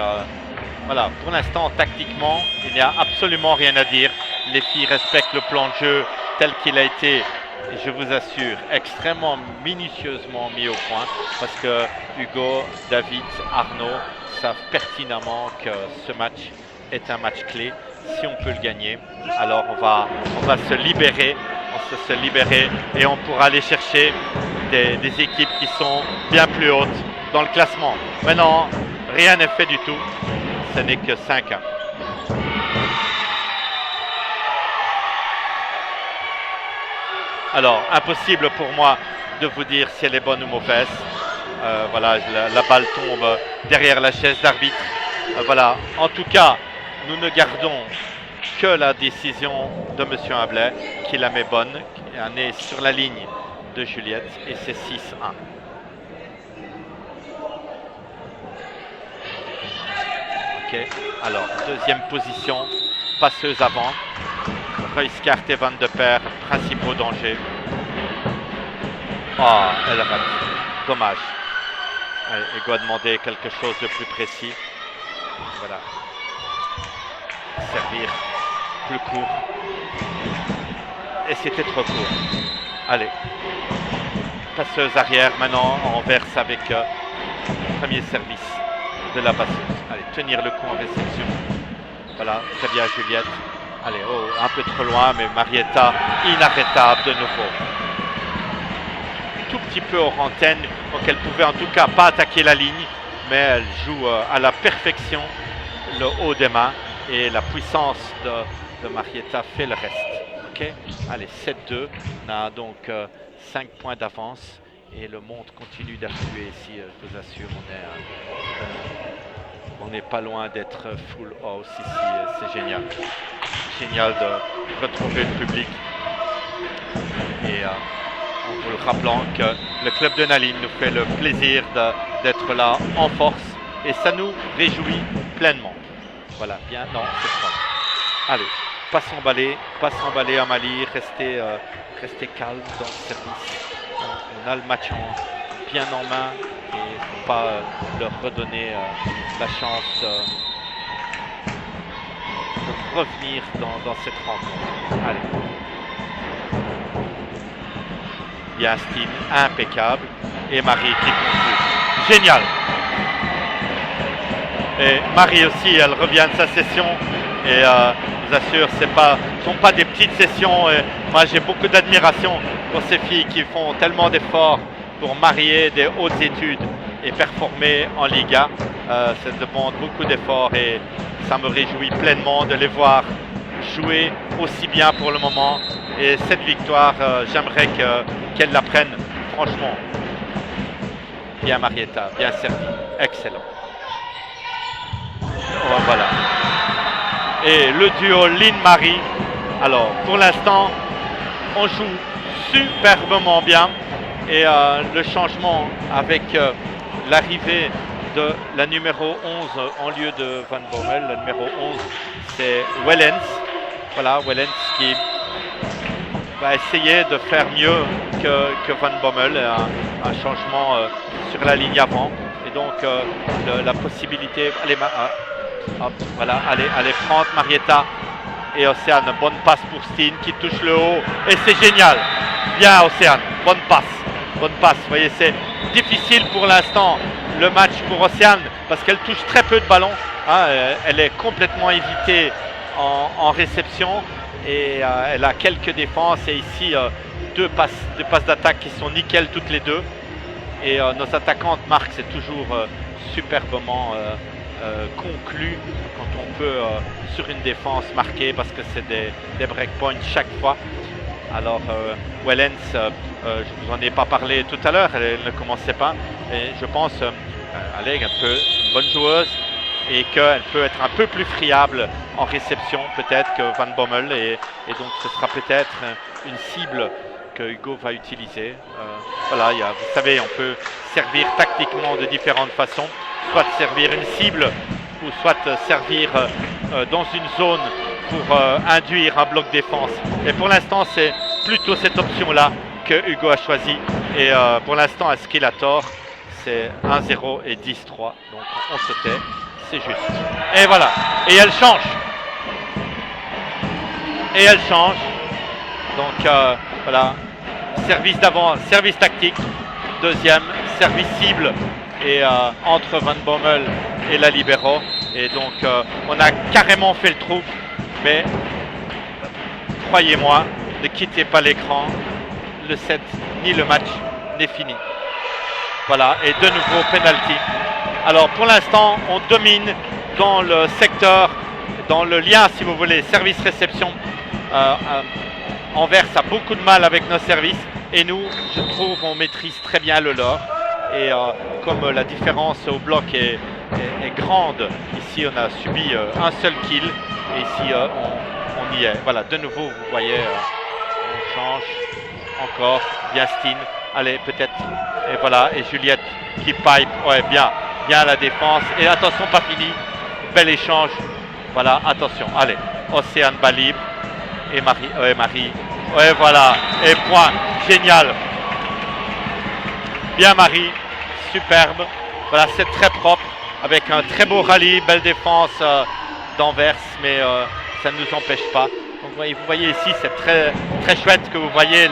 voilà, pour l'instant, tactiquement, il n'y a absolument rien à dire. Les filles respectent le plan de jeu tel qu'il a été, je vous assure, extrêmement minutieusement mis au point, parce que Hugo, David, Arnaud savent pertinemment que ce match est un match clé. Si on peut le gagner, alors on va se libérer, et on pourra aller chercher des équipes qui sont bien plus hautes dans le classement. Maintenant, rien n'est fait du tout, ce n'est que 5-1. Alors, impossible pour moi de vous dire si elle est bonne ou mauvaise. Voilà, la balle tombe derrière la chaise d'arbitre. Voilà, en tout cas, nous ne gardons que la décision de M. Ablay, qui la met bonne. On est sur la ligne de Juliette et c'est 6-1. Ok, alors, deuxième position, passeuse avant. Ruijsgaard et Van de Per, principaux dangers. Oh, elle rate. Dommage. Elle doit demander quelque chose de plus précis. Voilà. Servir plus court. Et c'était trop court. Allez. Passeuse arrière maintenant. On verse avec premier service de la passeuse. Allez, tenir le coup en réception. Voilà, très bien Juliette. Allez, un peu trop loin, mais Marietta, inarrêtable de nouveau. Tout petit peu hors antenne, donc elle pouvait en tout cas pas attaquer la ligne, mais elle joue à la perfection le haut des mains et la puissance de Marietta fait le reste. Ok, allez, 7-2, on a donc 5 points d'avance et le monde continue d'affluer ici, je vous assure, on n'est pas loin d'être full house ici, c'est génial. Génial de retrouver le public. Et en vous le rappelant que le club de Naline nous fait le plaisir d'être là en force et ça nous réjouit pleinement. Voilà, bien, non, c'est pas. Allez, pas s'emballer Amalie, restez calme dans le service. On a le match bien en main. Et il ne faut pas leur redonner la chance de revenir dans cette rencontre. Allez. Il y a un style impeccable. Et Marie qui conclut. Génial. Et Marie aussi, elle revient de sa session. Et je vous assure, ce ne sont pas des petites sessions. Et moi, j'ai beaucoup d'admiration pour ces filles qui font tellement d'efforts pour marier des hautes études et performer en Liga. Ça demande beaucoup d'efforts et ça me réjouit pleinement de les voir jouer aussi bien pour le moment. Et cette victoire, j'aimerais qu'elle la prenne, franchement. Bien Marietta, bien servi, excellent. Voilà. Et le duo Lynn-Marie. Alors, pour l'instant, on joue superbement bien. Et le changement avec l'arrivée de la numéro 11 en lieu de Van Bommel, la numéro 11 c'est Wellens. Voilà, Wellens qui va essayer de faire mieux que Van Bommel, un changement sur la ligne avant. Et donc la possibilité, voilà, allez prendre Marietta et Océane, bonne passe pour Steen qui touche le haut et c'est génial. Bien Océane, bonne passe. Bonne passe, vous voyez, c'est difficile pour l'instant le match pour Océane parce qu'elle touche très peu de ballons. Hein, elle est complètement évitée en réception, et elle a quelques défenses. Et ici, deux passes d'attaque qui sont nickel toutes les deux. Et nos attaquantes marquent, c'est toujours superbement conclu quand on peut sur une défense marquer, parce que c'est des breakpoints chaque fois. Alors Wellens, je vous en ai pas parlé tout à l'heure, elle ne commençait pas, et je pense elle est un peu une bonne joueuse et qu'elle peut être un peu plus friable en réception peut-être que Van Bommel, et donc ce sera peut-être une cible que Hugo va utiliser. Voilà, vous savez, on peut servir tactiquement de différentes façons, soit servir une cible ou soit servir dans une zone pour induire un bloc défense. Et pour l'instant, c'est plutôt cette option-là que Hugo a choisi. Et pour l'instant, à Skeletor, c'est 1-0 et 10-3. Donc on se tait, c'est juste. Et voilà, et elle change. Et elle change. Donc voilà, service d'avant, service tactique. Deuxième, service cible. Et entre Van Bommel et la libéro. Et donc on a carrément fait le trou. Mais croyez-moi, ne quittez pas l'écran. Le set ni le match n'est fini. Voilà, et de nouveau penalty. Alors pour l'instant, on domine dans le secteur, dans le lien, si vous voulez, service-réception. Anvers a beaucoup de mal avec nos services. Et nous, je trouve, on maîtrise très bien le leur. Et comme la différence au bloc est grande, ici on a subi un seul kill. Et ici on y est. Voilà, de nouveau, vous voyez, on change encore. Bien Steen. Allez, peut-être. Et voilà, et Juliette qui pipe. Ouais, bien la défense. Et attention, pas fini. Bel échange. Voilà, attention. Allez, Océane bas libre. Et Marie. Ouais, voilà. Et point. Génial. Bien Marie. Superbe. Voilà, c'est très propre. Avec un très beau rallye. Belle défense d'Anvers. Mais ça ne nous empêche pas. Donc, vous voyez ici, c'est très, très chouette que vous voyez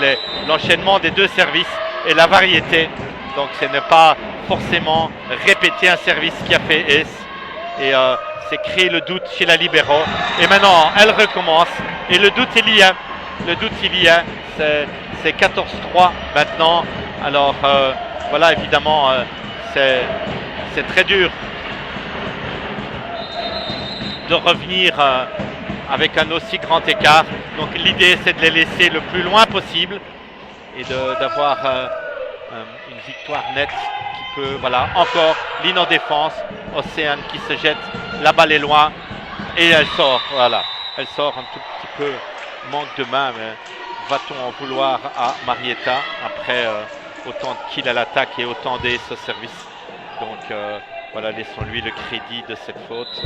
l'enchaînement des deux services et la variété. Donc c'est ne pas forcément répéter un service qui a fait Ace. Et c'est créer le doute chez la libéro. Et maintenant, elle recommence. Et le doute, il y a. Le doute, il y a. C'est 14-3 maintenant. Alors voilà, évidemment, c'est très dur de revenir avec un aussi grand écart. Donc l'idée, c'est de les laisser le plus loin possible et d'avoir une victoire nette qui peut, voilà, encore ligne en défense, Océane qui se jette, la balle est loin et elle sort, voilà, elle sort un tout petit peu, manque de main, mais va-t-on en vouloir à Marietta après autant de kills à l'attaque et autant d'ace au service. Donc voilà, laissons-lui le crédit de cette faute.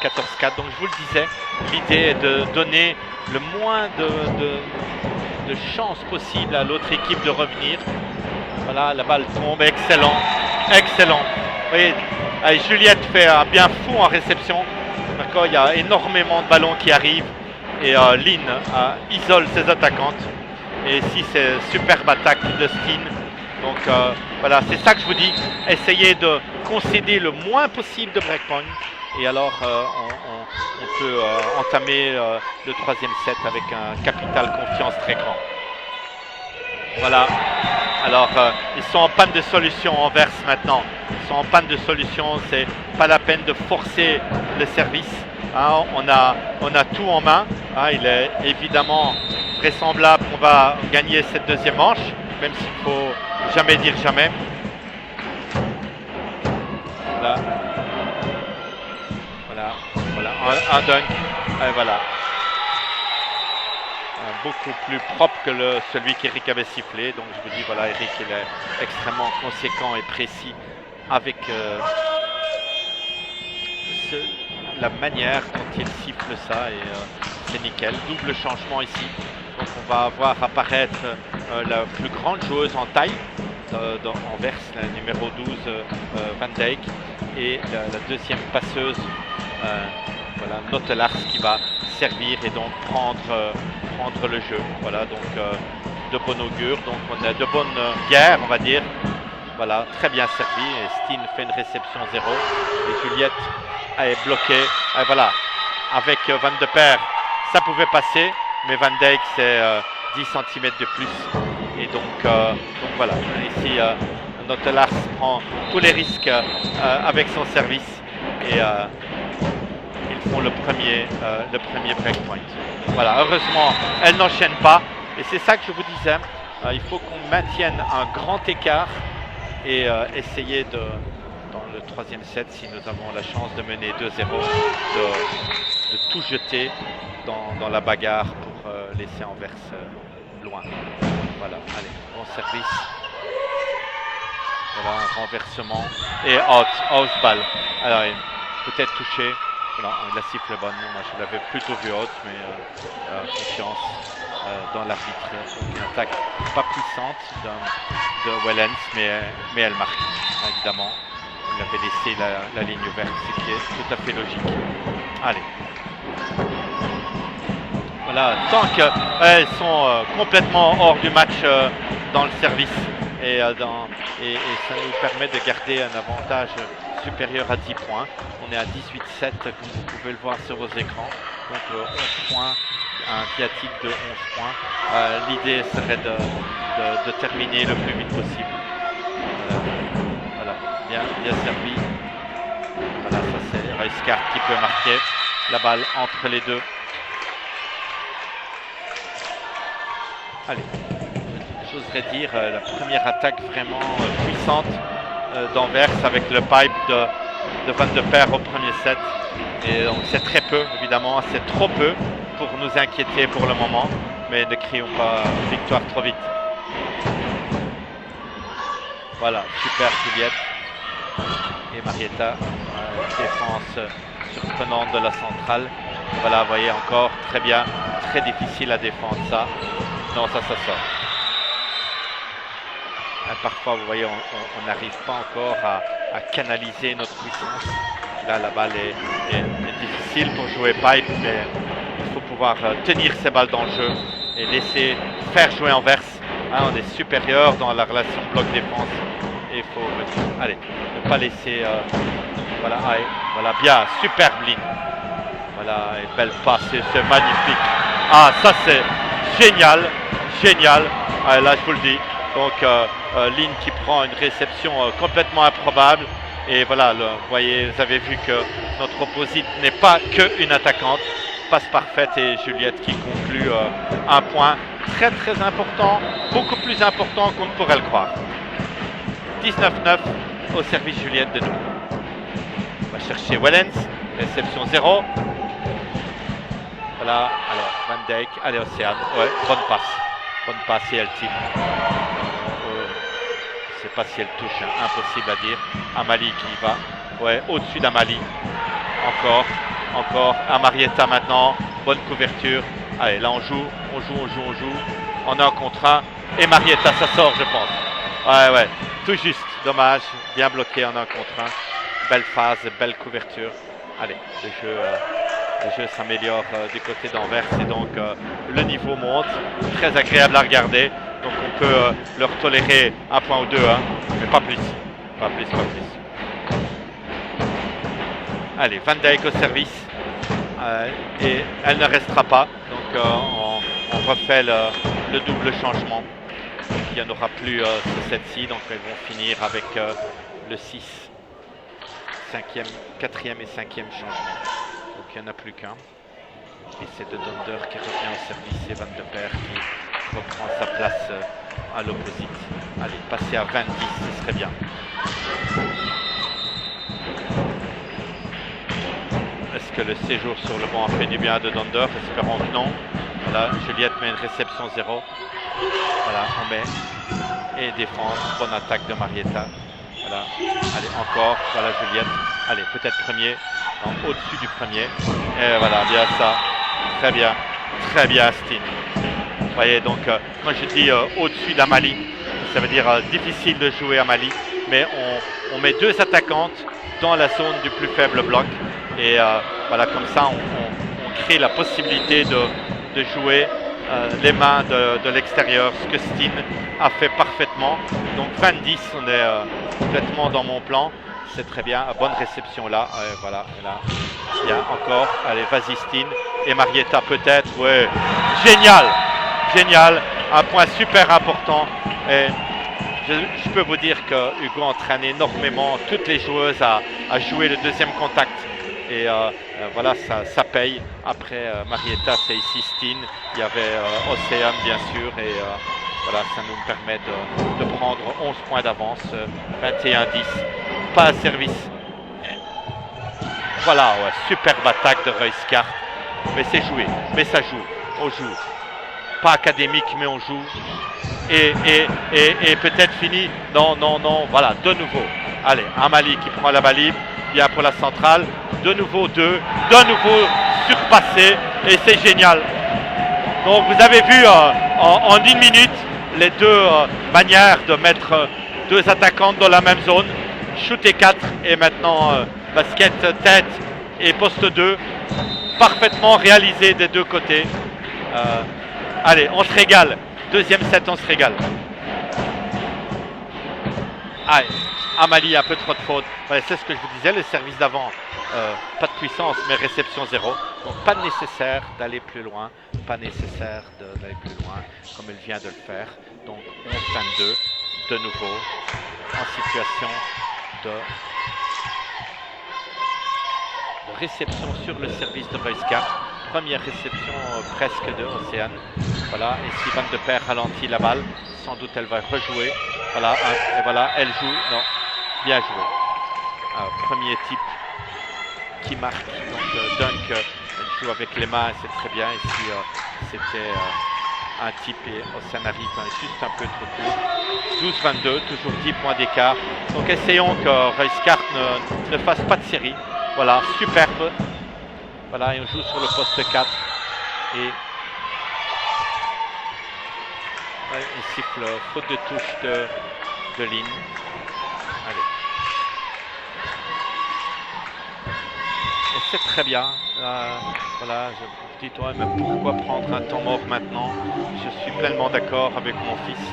14-4, donc je vous le disais, l'idée est de donner le moins de chances possible à l'autre équipe de revenir. Voilà, la balle tombe, excellent. Vous voyez, allez, Juliette fait un bien fou en réception. D'accord, il y a énormément de ballons qui arrivent et Lynn isole ses attaquantes. Et ici, c'est superbe attaque de Steen. Donc voilà, c'est ça que je vous dis. Essayez de concéder le moins possible de breakpoint. Et alors, on peut entamer le troisième set avec un capital confiance très grand. Voilà. Alors, ils sont en panne de solution, Anvers maintenant. Ils sont en panne de solution. C'est pas la peine de forcer le service. Hein, on a tout en main. Hein, il est évidemment vraisemblable qu'on va gagner cette deuxième manche, même s'il ne faut jamais dire jamais. Voilà. Voilà, un dunk, et voilà. Beaucoup plus propre que celui qu'Eric avait sifflé. Donc je vous dis, voilà, Eric, il est extrêmement conséquent et précis avec la manière dont il siffle ça. Et c'est nickel. Double changement ici. Donc on va voir apparaître la plus grande joueuse en taille d'Anvers, la numéro 12, Van Dijk. Et la deuxième passeuse, voilà, Notelars, qui va servir et donc prendre le jeu. Voilà, donc de bon augure. Donc on a de bonne guerre, on va dire. Voilà, très bien servi. Et Steen fait une réception 0. Et Juliette est bloquée. Et voilà, avec Van de Perre, ça pouvait passer, mais Van Dijk c'est 10 cm de plus. Et donc voilà, ici notre Lars prend tous les risques avec son service et ils font le premier breakpoint. Voilà, heureusement, elle n'enchaîne pas. Et c'est ça que je vous disais, il faut qu'on maintienne un grand écart et essayer dans le troisième set, si nous avons la chance de mener 2-0, de tout jeter dans la bagarre pour laisser Anvers loin. Voilà, allez, bon service. Voilà, un renversement. Et out ball. Alors, peut-être touché. Non, la siffle est bonne. Moi, je l'avais plutôt vu out, mais confiance dans l'arbitre. Une attaque pas puissante de Wellens, mais elle marque, évidemment. On avait laissé la ligne ouverte, ce qui est tout à fait logique. Allez. Voilà, tant qu'elles sont complètement hors du match dans le service et ça nous permet de garder un avantage supérieur à 10 points. On est à 18-7 comme vous pouvez le voir sur vos écrans. Donc 11 points, un viatique de 11 points. L'idée serait de terminer le plus vite possible. Voilà, bien servi. Voilà, ça c'est Reiskart qui peut marquer. La balle entre les deux. Allez, j'oserais dire la première attaque vraiment puissante d'Anvers avec le pipe de Van de Perre au premier set. Et donc c'est très peu, évidemment, c'est trop peu pour nous inquiéter pour le moment, mais ne crions pas victoire trop vite. Voilà, super Juliette et Marietta, défense surprenante de la centrale. Voilà, vous voyez encore, très bien, très difficile à défendre ça. Non, ça sort. Parfois, vous voyez, on n'arrive pas encore à canaliser notre puissance. Là, la balle est difficile pour jouer pipe, mais il faut pouvoir tenir ces balles dans le jeu et laisser faire jouer Anvers. Hein, on est supérieur dans la relation bloc-défense. Et il faut, allez, ne pas laisser... voilà, allez, voilà, bien, superbe ligne. Voilà, et belle passe, c'est magnifique. Ah, ça c'est génial. Ah, là, je vous le dis. Donc, ligne qui prend une réception complètement improbable. Et voilà, vous voyez, vous avez vu que notre opposite n'est pas qu'une attaquante. Passe parfaite et Juliette qui conclut un point très très important, beaucoup plus important qu'on ne pourrait le croire. 19-9 au service Juliette de nous. On va chercher Wellens, réception 0. Voilà, alors Van Dijk, allez Océane, ouais, bonne passe et elle tire. Je ne sais pas si elle touche, hein, impossible à dire. Amalie qui y va, ouais, au-dessus d'Amalie. Encore, à Marietta maintenant, bonne couverture. Allez, là on joue. On est en contre 1 et Marietta, ça sort je pense. Ouais, tout juste, dommage, bien bloqué, on est en contre 1. Belle phase, belle couverture. Allez, le jeu s'améliore du côté d'Anvers et donc le niveau monte, très agréable à regarder. Donc on peut leur tolérer un point ou deux, hein, mais pas plus. Allez, Van Dijk au service et elle ne restera pas. Donc on refait le double changement. Il n'y en aura plus ce set-ci, donc ils vont finir avec le 6, 4e et 5e changement. Donc il n'y en a plus qu'un. Et c'est de Donder qui revient au service et Van de Perre qui reprend sa place à l'opposite. Allez, passer à 20-10, ce serait bien. Est-ce que le séjour sur le banc a fait du bien de Donder? Espérons que non. Voilà, Juliette met une réception 0. Voilà, on met. Et défense, bonne attaque de Marietta. Voilà, allez, encore. Voilà, Juliette. Allez, peut-être premier. Non, au-dessus du premier. Et voilà, bien ça. Très bien, Steen. Vous voyez, donc, moi je dis au-dessus d'Amalie. Ça veut dire difficile de jouer Amalie. Mais on met deux attaquantes dans la zone du plus faible bloc. Et voilà, comme ça, on crée la possibilité de jouer les mains de l'extérieur, ce que Steen a fait parfaitement. Donc 20-10, on est complètement dans mon plan. c'est très bien. Bonne réception là. Voilà, là. Bien, encore. Allez, vas-y, Steen. Et Marietta peut-être. Ouais. Génial. Génial. Un point super important. Et je peux vous dire que Hugo entraîne énormément toutes les joueuses à jouer le deuxième contact. Et voilà, ça paye. Après Marietta, c'est ici Steen. Il y avait Océane, bien sûr. Et voilà, ça nous permet de prendre 11 points d'avance. 21-10. Pas un service. Voilà, ouais, superbe attaque de Royskart. Mais c'est joué. Mais ça joue. On joue. Pas académique, mais on joue. Et peut-être fini. Non, non, non. Voilà, de nouveau. Allez, Amali qui prend la balle. Bien pour la centrale. De nouveau 2. De nouveau surpassé. Et c'est génial. Donc vous avez vu en 1 minute les deux manières de mettre deux attaquantes dans la même zone. Shoot et 4. Et maintenant basket tête et poste 2. Parfaitement réalisé des deux côtés. Allez, on se régale. Deuxième set, on se régale. Allez, Amali, un peu trop de fautes. Voilà, c'est ce que je vous disais, le service d'avant, pas de puissance, mais réception 0. Donc pas nécessaire d'aller plus loin. Pas nécessaire d'aller plus loin, comme elle vient de le faire. Donc 11-22, de nouveau, en situation de réception sur le service de Royskart. Première réception presque de Océane. Voilà, et si Van de Perre ralentit la balle, sans doute elle va rejouer. Voilà, et voilà, elle joue. Non, bien joué. Premier type qui marque. Donc Dunk, elle joue avec les mains, c'est très bien. Ici, c'était un type et Océane arrive juste un peu trop court. 12-22, toujours 10 points d'écart. Donc essayons que Royskart ne fasse pas de série. Voilà, superbe. Voilà, et on joue sur le poste 4. Et il siffle faute de touche de ligne. Allez. Et c'est très bien. Voilà, je me dis toi, mais pourquoi prendre un temps mort maintenant? Je suis pleinement d'accord avec mon fils,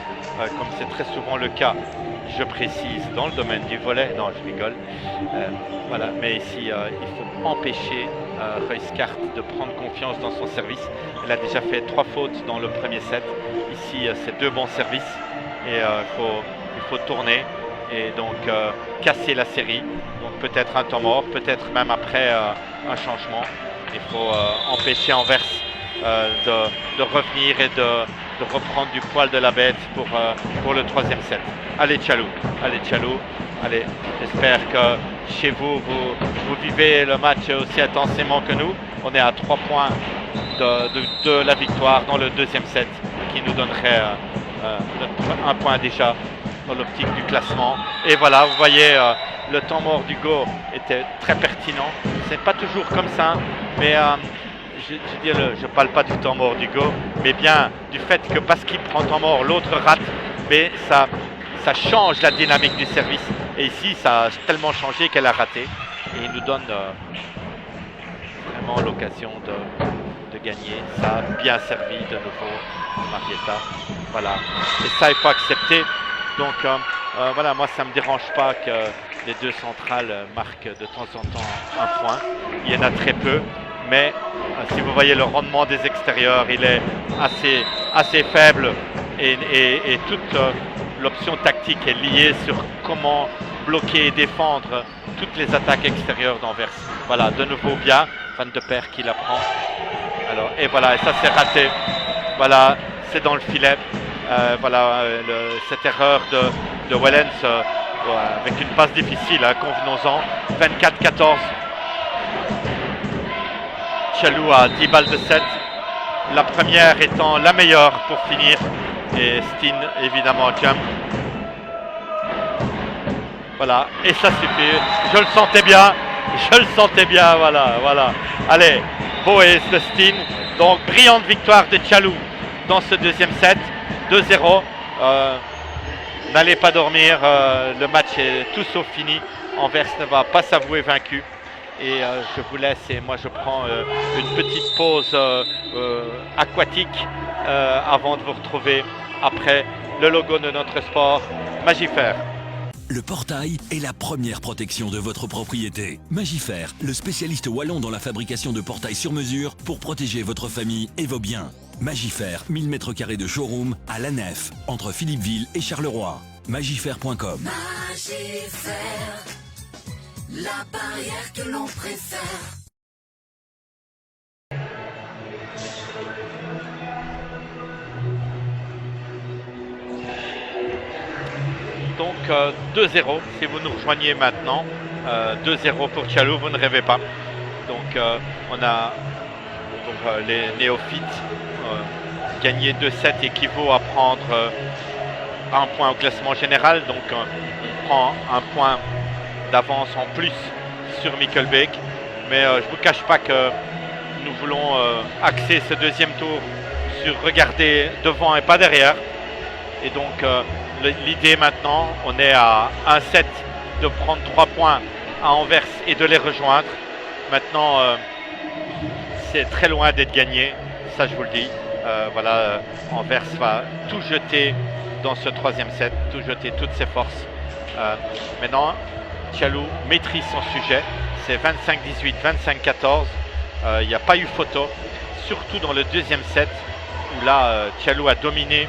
comme c'est très souvent le cas. Je précise, dans le domaine du volley, non je rigole, voilà, mais ici il faut empêcher Royskart de prendre confiance dans son service. Elle a déjà fait 3 fautes dans le premier set, ici c'est 2 bons services et il faut tourner et donc casser la série, donc peut-être un temps mort, peut-être même après un changement. Il faut empêcher Anvers de revenir et de reprendre du poil de la bête pour le 3e set. Allez Tchalou, allez, j'espère que chez vous, vous vivez le match aussi intensément que nous. On est à 3 points de la victoire dans le 2e set, qui nous donnerait un point déjà dans l'optique du classement. Et voilà, vous voyez, le temps mort d'Hugo était très pertinent. C'est pas toujours comme ça, mais je ne parle pas du temps mort d'Hugo, mais bien du fait que parce qu'il prend temps mort, l'autre rate, mais ça change la dynamique du service. Et ici, ça a tellement changé qu'elle a raté. Et il nous donne vraiment l'occasion de gagner. Ça a bien servi de nouveau, Marietta. Voilà. Et ça, il faut accepter. Donc, voilà, moi, ça ne me dérange pas que les deux centrales marquent de temps en temps un point. Il y en a très peu. Mais si vous voyez le rendement des extérieurs, il est assez faible et toute l'option tactique est liée sur comment bloquer et défendre toutes les attaques extérieures d'Anvers. Voilà, de nouveau bien, Van de Perre qui la prend. Alors, et voilà, et ça c'est raté. Voilà, c'est dans le filet. Voilà, cette erreur de Wellens avec une passe difficile, hein, convenons-en. 24-14. Tchalou a 10 balles de 7, la première étant la meilleure pour finir, et Steen évidemment jump. Voilà, et ça suffit, je le sentais bien, voilà. Allez, beau ace de Steen, donc brillante victoire de Tchalou dans ce 2e set, 2-0. N'allez pas dormir, le match est tout sauf fini, Anvers ne va pas s'avouer vaincu. Et je vous laisse et moi je prends une petite pause aquatique avant de vous retrouver après le logo de notre sport, Magifer. le portail est la première protection de votre propriété. Magifer, le spécialiste wallon dans la fabrication de portails sur mesure pour protéger votre famille et vos biens. Magifer, 1000 m² de showroom à La Nef, entre Philippeville et Charleroi. Magifer.com. Magifer, la barrière que l'on préfère. Donc 2-0 si vous nous rejoignez maintenant. 2-0 pour Tchalou, vous ne rêvez pas. Donc on a pour les néophytes gagner 2-7 équivaut à prendre un point au classement général. Donc on prend un point d'avance en plus sur Mickelbeek. Mais je ne vous cache pas que nous voulons axer ce deuxième tour sur regarder devant et pas derrière. Et donc l'idée maintenant, on est à 1-7 de prendre 3 points à Anvers et de les rejoindre. Maintenant, c'est très loin d'être gagné, ça je vous le dis. Voilà, Anvers va tout jeter dans ce troisième set, tout jeter toutes ses forces. Maintenant, Tchalou maîtrise son sujet, c'est 25-18, 25-14. Il n'y a pas eu photo, surtout dans le deuxième set, où là, Tchalou a dominé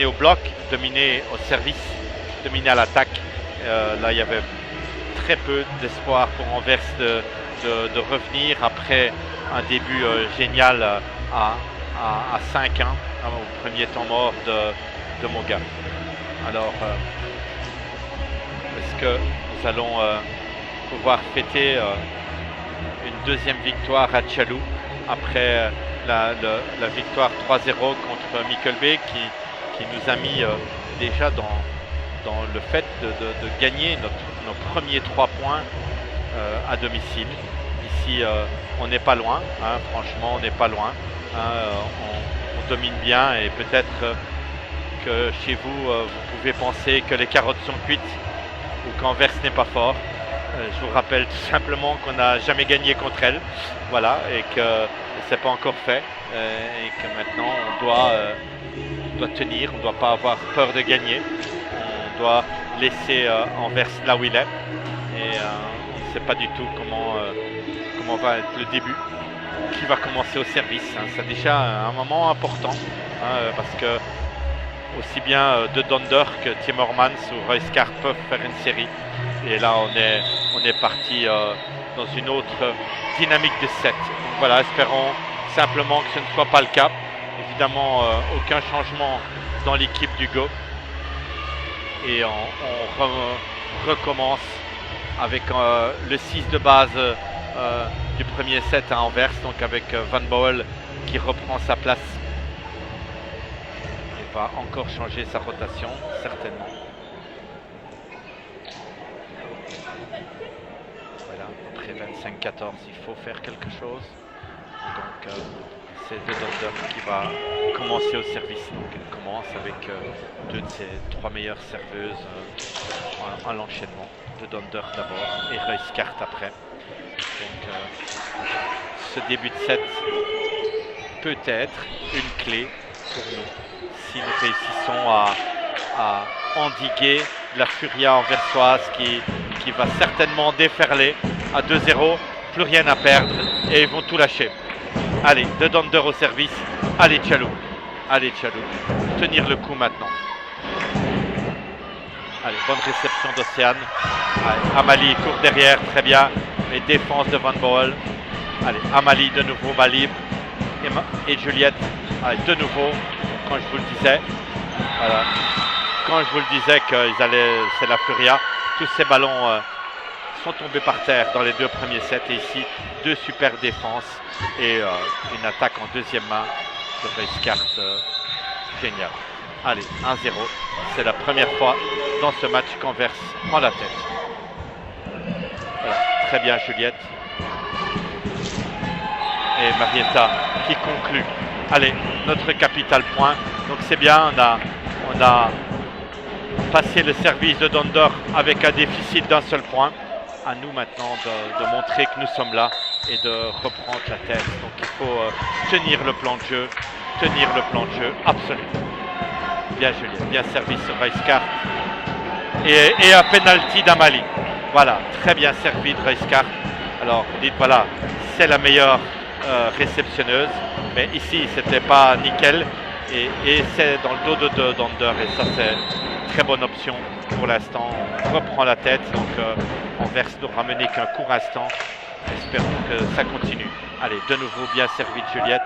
au bloc, dominé au service, dominé à l'attaque. Là, il y avait très peu d'espoir pour Anvers de revenir après un début génial à 5-1 au premier temps mort de Moga. Alors, est-ce que nous allons pouvoir fêter une deuxième victoire à Tchalou après la victoire 3-0 contre Mickelbeek qui nous a mis déjà dans le fait de gagner nos premiers 3 points à domicile. Ici, on n'est pas loin, hein, franchement, on n'est pas loin. Hein, on domine bien et peut-être que chez vous, vous pouvez penser que les carottes sont cuites ou qu'Anvers n'est pas fort. Je vous rappelle tout simplement qu'on n'a jamais gagné contre elle, voilà, et que c'est pas encore fait, et que maintenant on doit tenir, on ne doit pas avoir peur de gagner, on doit laisser Anvers là où il est, et on ne sait pas du tout comment va être le début, qui va commencer au service, hein. C'est déjà un moment important, hein, parce que aussi bien de Donder que Timmermans ou Royskart peuvent faire une série. Et là, on est parti dans une autre dynamique de 7. Donc voilà, espérons simplement que ce ne soit pas le cas. Évidemment, aucun changement dans l'équipe d'Hugo. Et on recommence avec le 6 de base du premier set à Anvers, donc avec Van Boel qui reprend sa place. Il va encore changer sa rotation, certainement. Voilà, après 25-14, il faut faire quelque chose. Donc c'est De Donder qui va commencer au service. Donc elle commence avec deux de ses 3 meilleures serveuses à l'enchaînement. De Donder d'abord et Royskart après. Donc ce début de set peut être une clé pour nous. Si nous réussissons à endiguer la Furia anversoise qui va certainement déferler à 2-0, plus rien à perdre et ils vont tout lâcher. Allez, De Donder au service, allez Tchalou, tenir le coup maintenant. Allez, bonne réception d'Océane. Amalie court derrière, très bien, et défense de Van Boel. Allez, Amalie de nouveau, bas libre, et Juliette, allez, de nouveau. Quand je vous le disais, voilà. Quand je vous le disais qu'ils allaient, c'est la Furia, tous ces ballons sont tombés par terre dans les 2 premiers sets. Et ici, 2 super défenses et une attaque en deuxième main de Royskart. Génial. Allez, 1-0. C'est la première fois dans ce match qu'Anvers prend la tête. Voilà. Très bien, Juliette. Et Marietta qui conclut. Allez, notre capital point. Donc c'est bien, on a passé le service de Donder avec un déficit d'un seul point. À nous maintenant de montrer que nous sommes là et de reprendre la tête. Donc il faut tenir le plan de jeu, absolument. Bien Julien, bien servi sur Royskart. et un penalty d'Amali. Voilà, très bien servi de Reiskart. Alors, vous dites, voilà, c'est la meilleure réceptionneuse, mais ici, c'était pas nickel. Et c'est dans le dos de Donder, et ça, c'est une très bonne option pour l'instant. On reprend la tête, donc Anvers n'aura mené qu'un court instant. Espérons que ça continue. Allez, de nouveau bien servi de Juliette.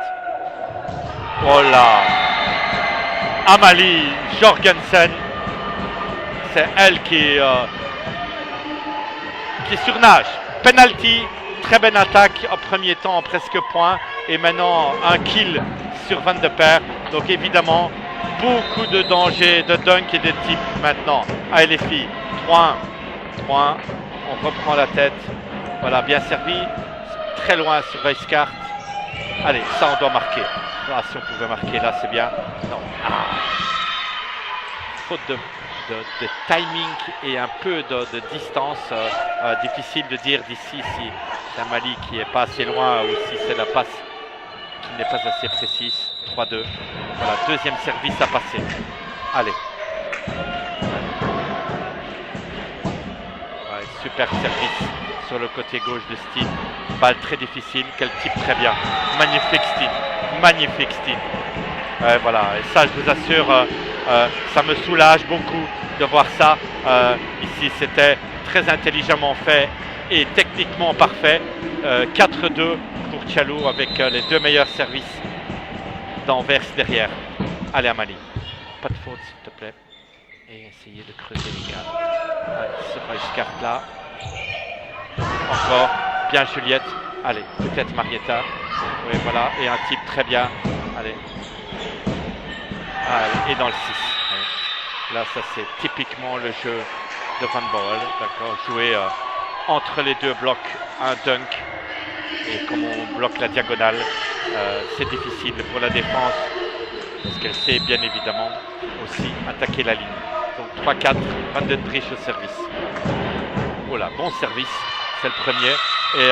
Oh là! Amalie Jorgensen, c'est elle qui surnage. Penalty, très bonne attaque en premier temps, en presque point. Et maintenant, un kill sur Van de Perre. Donc évidemment, beaucoup de dangers, de dunk et de type maintenant. Allez les filles, 3-1. 3-1, on reprend la tête. Voilà, bien servi. Très loin sur Reiskart. Allez, ça on doit marquer. Ah, si on pouvait marquer là, c'est bien. Non. Ah. Faute de timing et un peu de distance. Difficile de dire d'ici si c'est Amali qui n'est pas assez loin ou si c'est la passe qui n'est pas assez précise. 3-2. Voilà, deuxième service à passer. Allez. Ouais, super service sur le côté gauche de Steen. Balle très difficile, qu'elle type très bien. Magnifique Steen. Magnifique Steen. Ouais, voilà, et ça je vous assure, ça me soulage beaucoup de voir ça. Ici c'était très intelligemment fait et techniquement parfait. 4-2 pour Tchalou avec les deux meilleurs services d'Anvers derrière. Allez Amali, pas de faute s'il te plaît. Et essayez de creuser les gars. Ce Reiskart là. Encore, bien Juliette. Allez, peut-être Marietta. Oui voilà, et un type très bien. Allez. Allez, et dans le 6. Allez. Là ça c'est typiquement le jeu de Van Bommel. D'accord, jouer entre les deux blocs, un dunk. Et comme on bloque la diagonale, c'est difficile pour la défense. Parce qu'elle sait bien évidemment aussi attaquer la ligne. Donc 3-4, Van den Driesch au service. Voilà, bon service, c'est le premier. Et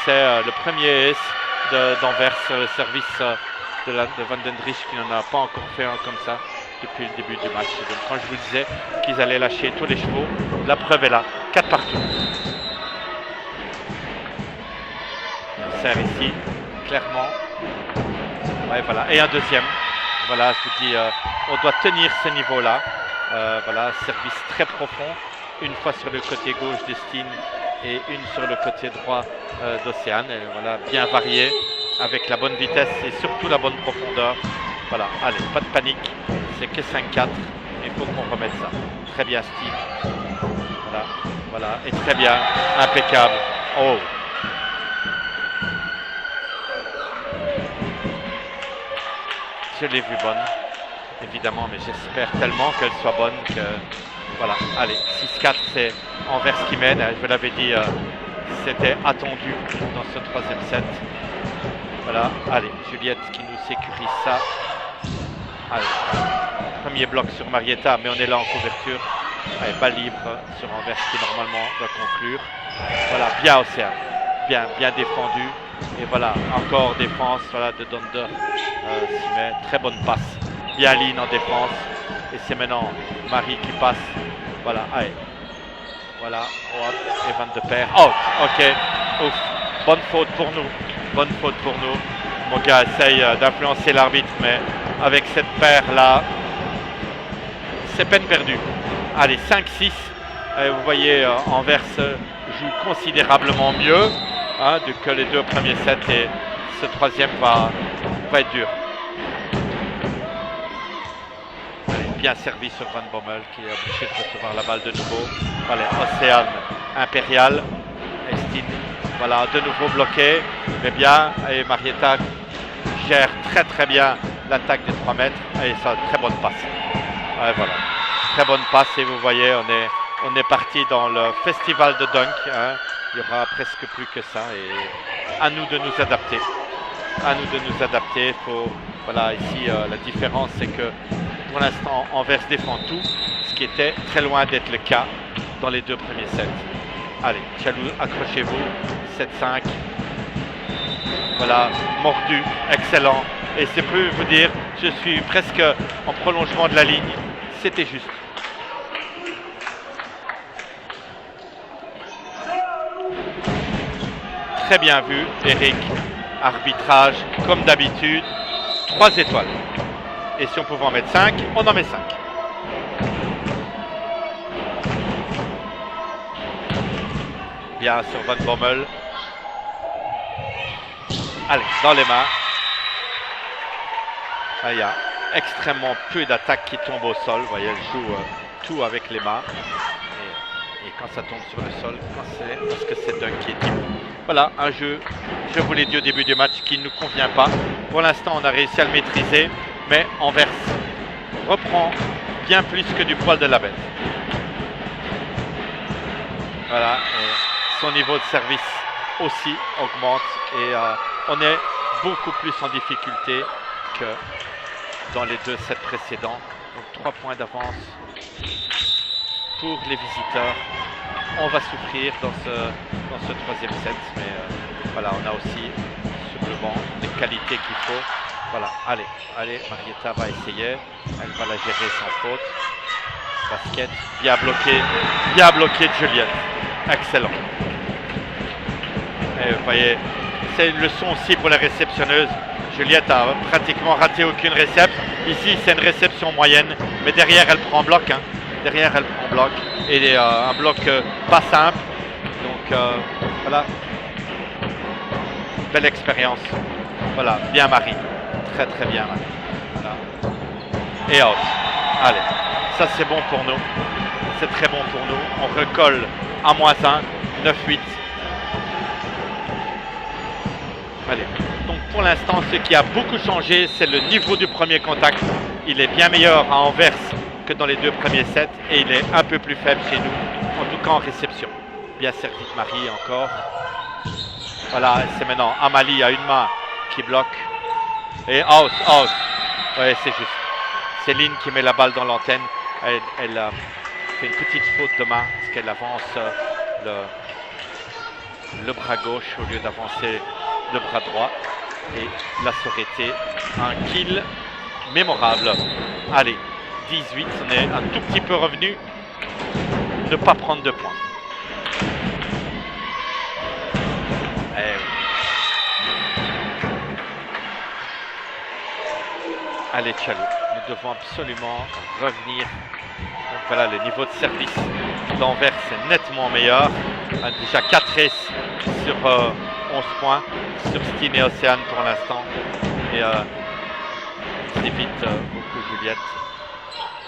c'est le premier ace d'Anvers, le service de Van den Driesch qui n'en a pas encore fait un comme ça depuis le début du match. Donc quand je vous disais qu'ils allaient lâcher tous les chevaux, la preuve est là, 4 partout. On sert ici, clairement. Ouais, voilà, et un deuxième. Voilà, je vous dis, on doit tenir ce niveau-là. Voilà, service très profond. Une fois sur le côté gauche de Steen et une sur le côté droit d'Océane. Voilà, bien varié, avec la bonne vitesse et surtout la bonne profondeur. Voilà, allez, pas de panique. C'est que 5-4. Il faut qu'on remette ça. Très bien, Steen. Voilà, voilà, et très bien, impeccable. Oh! Je l'ai vue bonne, évidemment, mais j'espère tellement qu'elle soit bonne que... Voilà, allez, 6-4, c'est Anvers qui mène. Je vous l'avais dit, c'était attendu dans ce troisième set. Voilà, allez, Juliette qui nous sécurise ça. Allez, premier bloc sur Marietta, mais on est là en couverture. Allez, balle libre sur Anvers qui normalement doit conclure. Voilà, bien Océane, bien défendu. Et voilà, encore défense, voilà, de Donder s'y met. Très bonne passe, bien ligne en défense. Et c'est maintenant Marie qui passe. Voilà, allez. Voilà, hop, et Van de Perre. Oh, ok, ouf. Bonne faute pour nous. Bonne faute pour nous. Mon gars essaye d'influencer l'arbitre, mais avec cette paire-là, c'est peine perdue. Allez, 5-6. Vous voyez, Anvers joue considérablement mieux que les deux premiers sets. Et ce troisième va être dur. Bien servi sur Van Bommel qui est obligé de recevoir la balle de nouveau. Voilà, Océane impériale. Steen, voilà, de nouveau bloqué, mais bien. Et Marietta gère très bien l'attaque des 3 mètres. Et ça, très bonne passe. Ouais, voilà, très bonne passe. Et vous voyez, on est parti dans le festival de dunk. Il y aura presque plus que ça. Et à nous de nous adapter. À nous de nous adapter. Voilà, ici, la différence, c'est que pour l'instant, Anvers défend tout, ce qui était très loin d'être le cas dans les deux premiers sets. Allez, Tchalou, accrochez-vous. 7-5. Voilà, mordu, excellent. Et c'est plus vous dire, je suis presque en prolongement de la ligne. C'était juste. Très bien vu, Eric. Arbitrage, comme d'habitude. 3 étoiles. Et si on pouvait en mettre 5, on en met 5. Bien sur Van Bommel. Allez, dans les mains. Ah, il y a extrêmement peu d'attaques qui tombent au sol. Vous voyez, elle joue tout avec les mains. Et quand ça tombe sur le sol, parce que c'est dunk qui est type. Voilà, un jeu, je vous l'ai dit au début du match, qui ne nous convient pas. Pour l'instant, on a réussi à le maîtriser, mais Anvers reprend bien plus que du poil de la bête. Voilà, et son niveau de service aussi augmente et on est beaucoup plus en difficulté que dans les 2 sets précédents. Donc 3 points d'avance pour les visiteurs. On va souffrir dans ce 3e set, mais voilà, on a aussi sur le banc les qualités qu'il faut. Voilà, allez, Marietta va essayer, elle va la gérer sans faute. Basket, bien bloqué de Juliette, excellent. Et vous voyez, c'est une leçon aussi pour la réceptionneuse. Juliette a pratiquement raté aucune réception. Ici, c'est une réception moyenne, mais derrière, elle prend bloc. Hein. Derrière, elle prend bloc. Et un bloc pas simple. Donc, voilà. Belle expérience. Voilà, bien Marie. Très, très bien Marie. Voilà. Et out. Allez, ça c'est bon pour nous. C'est très bon pour nous. On recolle à -1, 9-8. Allez. Donc pour l'instant, ce qui a beaucoup changé, c'est le niveau du premier contact. Il est bien meilleur à Anvers que dans les 2 premiers sets et il est un peu plus faible chez nous, en tout cas en réception. Bien servi de Marie encore. Voilà, c'est maintenant Amalie à une main qui bloque. Et house. Ouais, c'est juste. Céline qui met la balle dans l'antenne. Elle fait une petite faute de main parce qu'elle avance le bras gauche au lieu d'avancer le bras droit. Et là, ça aurait été un kill mémorable. Allez, 18, on est un tout petit peu revenu. Ne pas prendre de points. Allez, Tchalou, nous devons absolument revenir. Donc voilà, le niveau de service d'Anvers est nettement meilleur. Déjà 4 aces sur 11 points sur Stine et Océane pour l'instant. Et c'est vite beaucoup Juliette.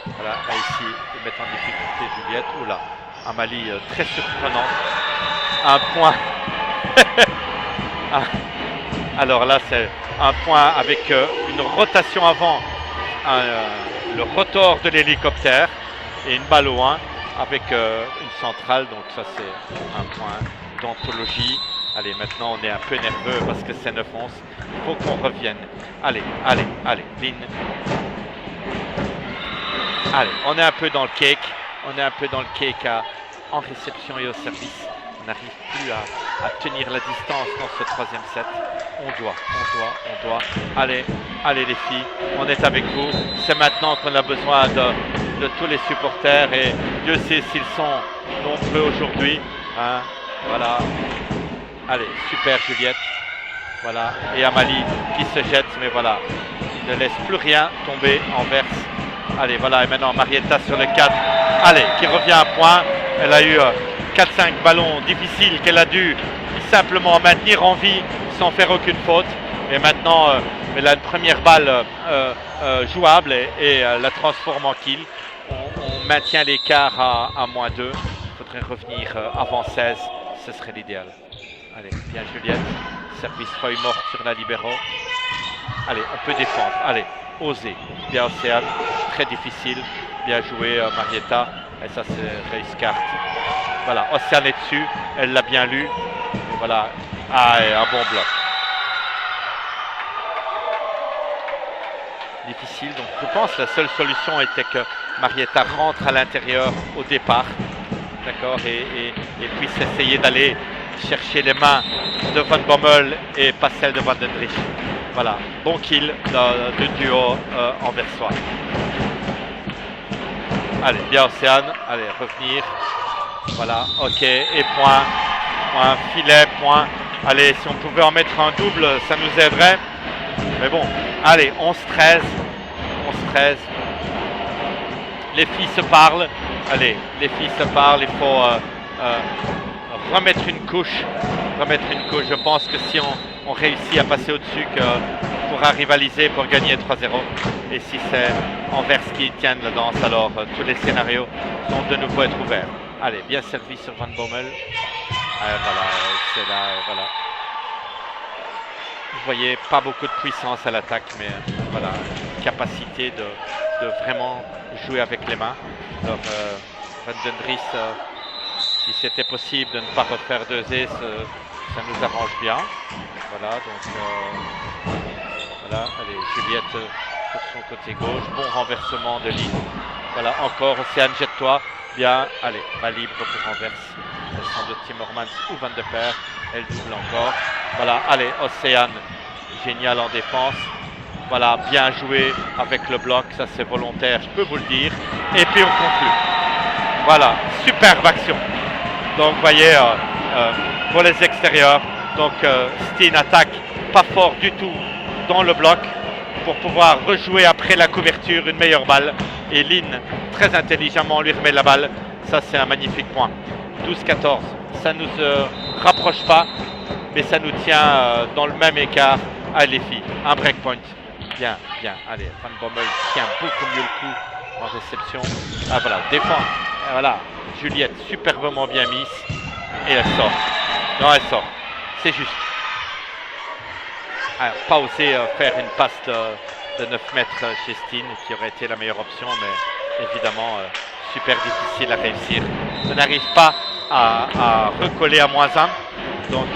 Voilà, ici, ils mettent en difficulté Juliette. Oula, Amalie très surprenant. Un point. Alors là, c'est un point avec une rotation avant, le rotor de l'hélicoptère et une balle au 1 avec une centrale. Donc ça, c'est un point d'anthologie. Allez, maintenant, on est un peu nerveux parce que c'est 9-11. Il faut qu'on revienne. Allez, Lynn. Allez, on est un peu dans le cake. On est un peu dans le cake en réception et au service. On n'arrive plus à tenir la distance dans ce 3e set. On doit. Allez les filles, on est avec vous. C'est maintenant qu'on a besoin de tous les supporters et Dieu sait s'ils sont nombreux aujourd'hui. Hein, voilà. Allez, super Juliette. Voilà. Et Amalie qui se jette, mais voilà. Il ne laisse plus rien tomber Anvers. Allez, voilà. Et maintenant Marietta sur le 4. Allez, qui revient à point. Elle a eu 4-5 ballons difficiles qu'elle a dû simplement maintenir en vie sans faire aucune faute. Et maintenant, elle a une première balle jouable et la transforme en kill. On maintient l'écart à -2. Il faudrait revenir avant 16. Ce serait l'idéal. Allez, bien Juliette. Service feuille morte sur la libéro. Allez, on peut défendre. Allez, oser. Bien Océane. Très difficile. Bien joué Marietta. Et ça, c'est race card. Voilà, Océane est dessus. Elle l'a bien lu. Et voilà. Ah, et un bon bloc. Difficile. Donc, je pense que la seule solution était que Marietta rentre à l'intérieur au départ. D'accord, et puisse essayer d'aller chercher les mains de Van Bommel et pas celle de Van den Driesch. Voilà, bon kill de duo anversois. Allez, bien Océane, allez, revenir. Voilà, ok, et point, filet, point. Allez, si on pouvait en mettre un double, ça nous aiderait. Mais bon, allez, 11-13. 11-13. Les filles se parlent. Allez, les filles se parlent. Il faut remettre une couche. Je pense que si on réussit à passer au-dessus, qu'on pourra rivaliser pour gagner 3-0. Et si c'est Anvers qui tienne la danse, alors tous les scénarios vont de nouveau être ouverts. Allez, bien servi sur Van Bommel. Voilà, c'est là, voilà. Vous voyez, pas beaucoup de puissance à l'attaque, mais voilà, capacité de vraiment jouer avec les mains. Alors, Van den Dries, si c'était possible de ne pas refaire 2 aces, ça nous arrange bien. Voilà, donc voilà, allez, Juliette sur son côté gauche, bon renversement de ligne. Voilà, encore, Océane, jette-toi. Bien, allez, bas libre pour Anvers. Sans doute Timmermans ou Van de Perre. Elle double encore. Voilà, allez, Océane, génial en défense. Voilà, bien joué avec le bloc, ça c'est volontaire, je peux vous le dire. Et puis on conclut. Voilà, superbe action. Donc vous voyez, pour les extérieurs, donc Steen attaque pas fort du tout dans le bloc pour pouvoir rejouer après la couverture une meilleure balle. Et Lynn, très intelligemment, lui remet la balle. Ça, c'est un magnifique point. 12-14. Ça ne nous rapproche pas, mais ça nous tient dans le même écart. Allez, les filles, un breakpoint. Bien, bien. Allez, Van Bommel tient beaucoup mieux le coup en réception. Ah, voilà, défend. Voilà, Juliette, superbement bien mise. Et elle sort. Non, elle sort. C'est juste. Alors, pas osé faire une passe de 9 mètres chez Steen, qui aurait été la meilleure option, mais évidemment super difficile à réussir. Ça n'arrive pas à recoller à -1, donc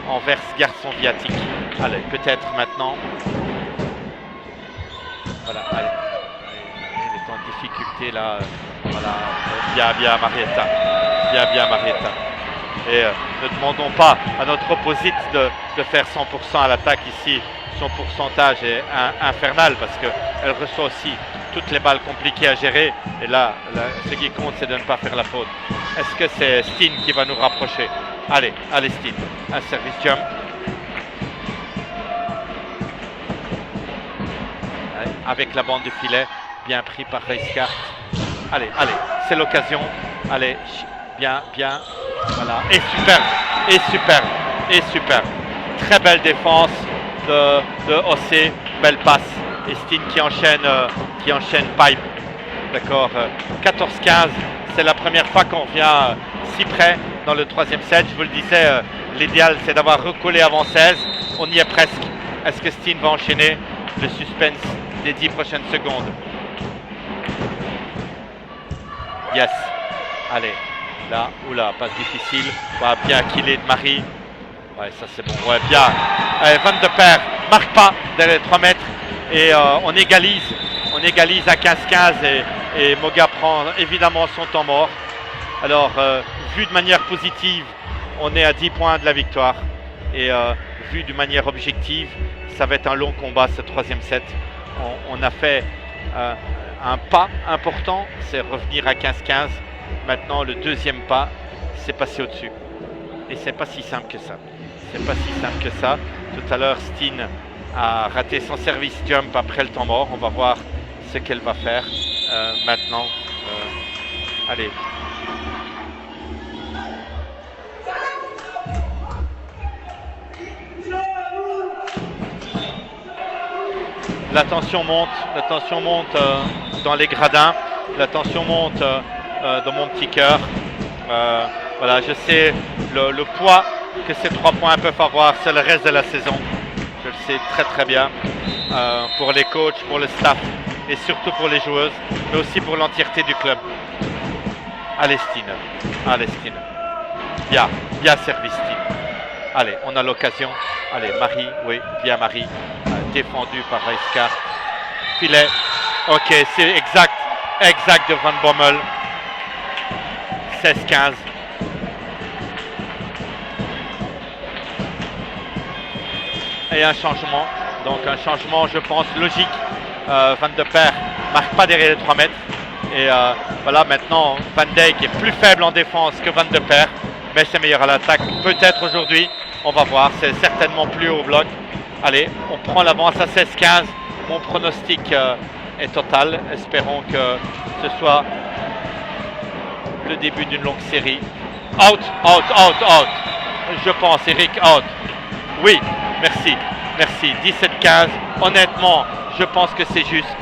Anvers garde son viatique. Allez, peut-être maintenant. Voilà, allez, elle est en difficulté là. Voilà, bien Marietta. Bien Marietta. Et ne demandons pas à notre opposite de faire 100% à l'attaque ici. Son pourcentage est infernal parce qu'elle reçoit aussi toutes les balles compliquées à gérer. Et là, ce qui compte, c'est de ne pas faire la faute. Est-ce que c'est Steen qui va nous rapprocher? Allez, Steen. Un service jump. Allez, avec la bande de filet, bien pris par Reiskart. Allez, c'est l'occasion. Allez, bien. Voilà, et superbe. Très belle défense de OC, belle passe. Et Steen qui enchaîne pipe. D'accord, 14-15, c'est la première fois qu'on revient si près dans le 3e set. Je vous le disais, l'idéal c'est d'avoir recollé avant 16. On y est presque. Est-ce que Steen va enchaîner? Le suspense des 10 prochaines secondes. Yes. Allez. Là, oula, passe difficile. Ouais, bien killé de Marie. Ouais, ça c'est bon. Ouais, bien. Van de Perre marque pas derrière les 3 mètres. Et on égalise à 15-15. Et Moga prend évidemment son temps mort. Alors, vu de manière positive, on est à 10 points de la victoire. Et vu de manière objective, ça va être un long combat ce 3e set. On a fait un pas important, c'est revenir à 15-15. Maintenant, le 2e pas, c'est passer au-dessus. Et c'est pas si simple que ça. Tout à l'heure, Steen a raté son service jump après le temps mort. On va voir ce qu'elle va faire maintenant. Allez. La tension monte dans les gradins. La tension monte dans mon petit cœur. Voilà, je sais le poids que ces 3 points peuvent avoir sur le reste de la saison. Je le sais très bien. Pour les coachs, pour le staff et surtout pour les joueuses, mais aussi pour l'entièreté du club. Allez Steen. Bien servi Steen. Allez, on a l'occasion. Allez, Marie, oui, bien Marie. Défendu par Reiskart. Filet. Ok, c'est exact de Van Bommel. 16-15. Et un changement. Donc un changement, je pense, logique. Van de Perre marque pas derrière les 3 mètres. Et voilà, maintenant, Van Dijk est plus faible en défense que Van de Perre. Mais c'est meilleur à l'attaque, peut-être aujourd'hui. On va voir, c'est certainement plus haut au bloc. Allez, on prend l'avance à 16-15. Mon pronostic est total. Espérons que ce soit le début d'une longue série. Out, out, out, out. Je pense, Eric, out. Oui, merci, merci. 17-15. Honnêtement, je pense que c'est juste.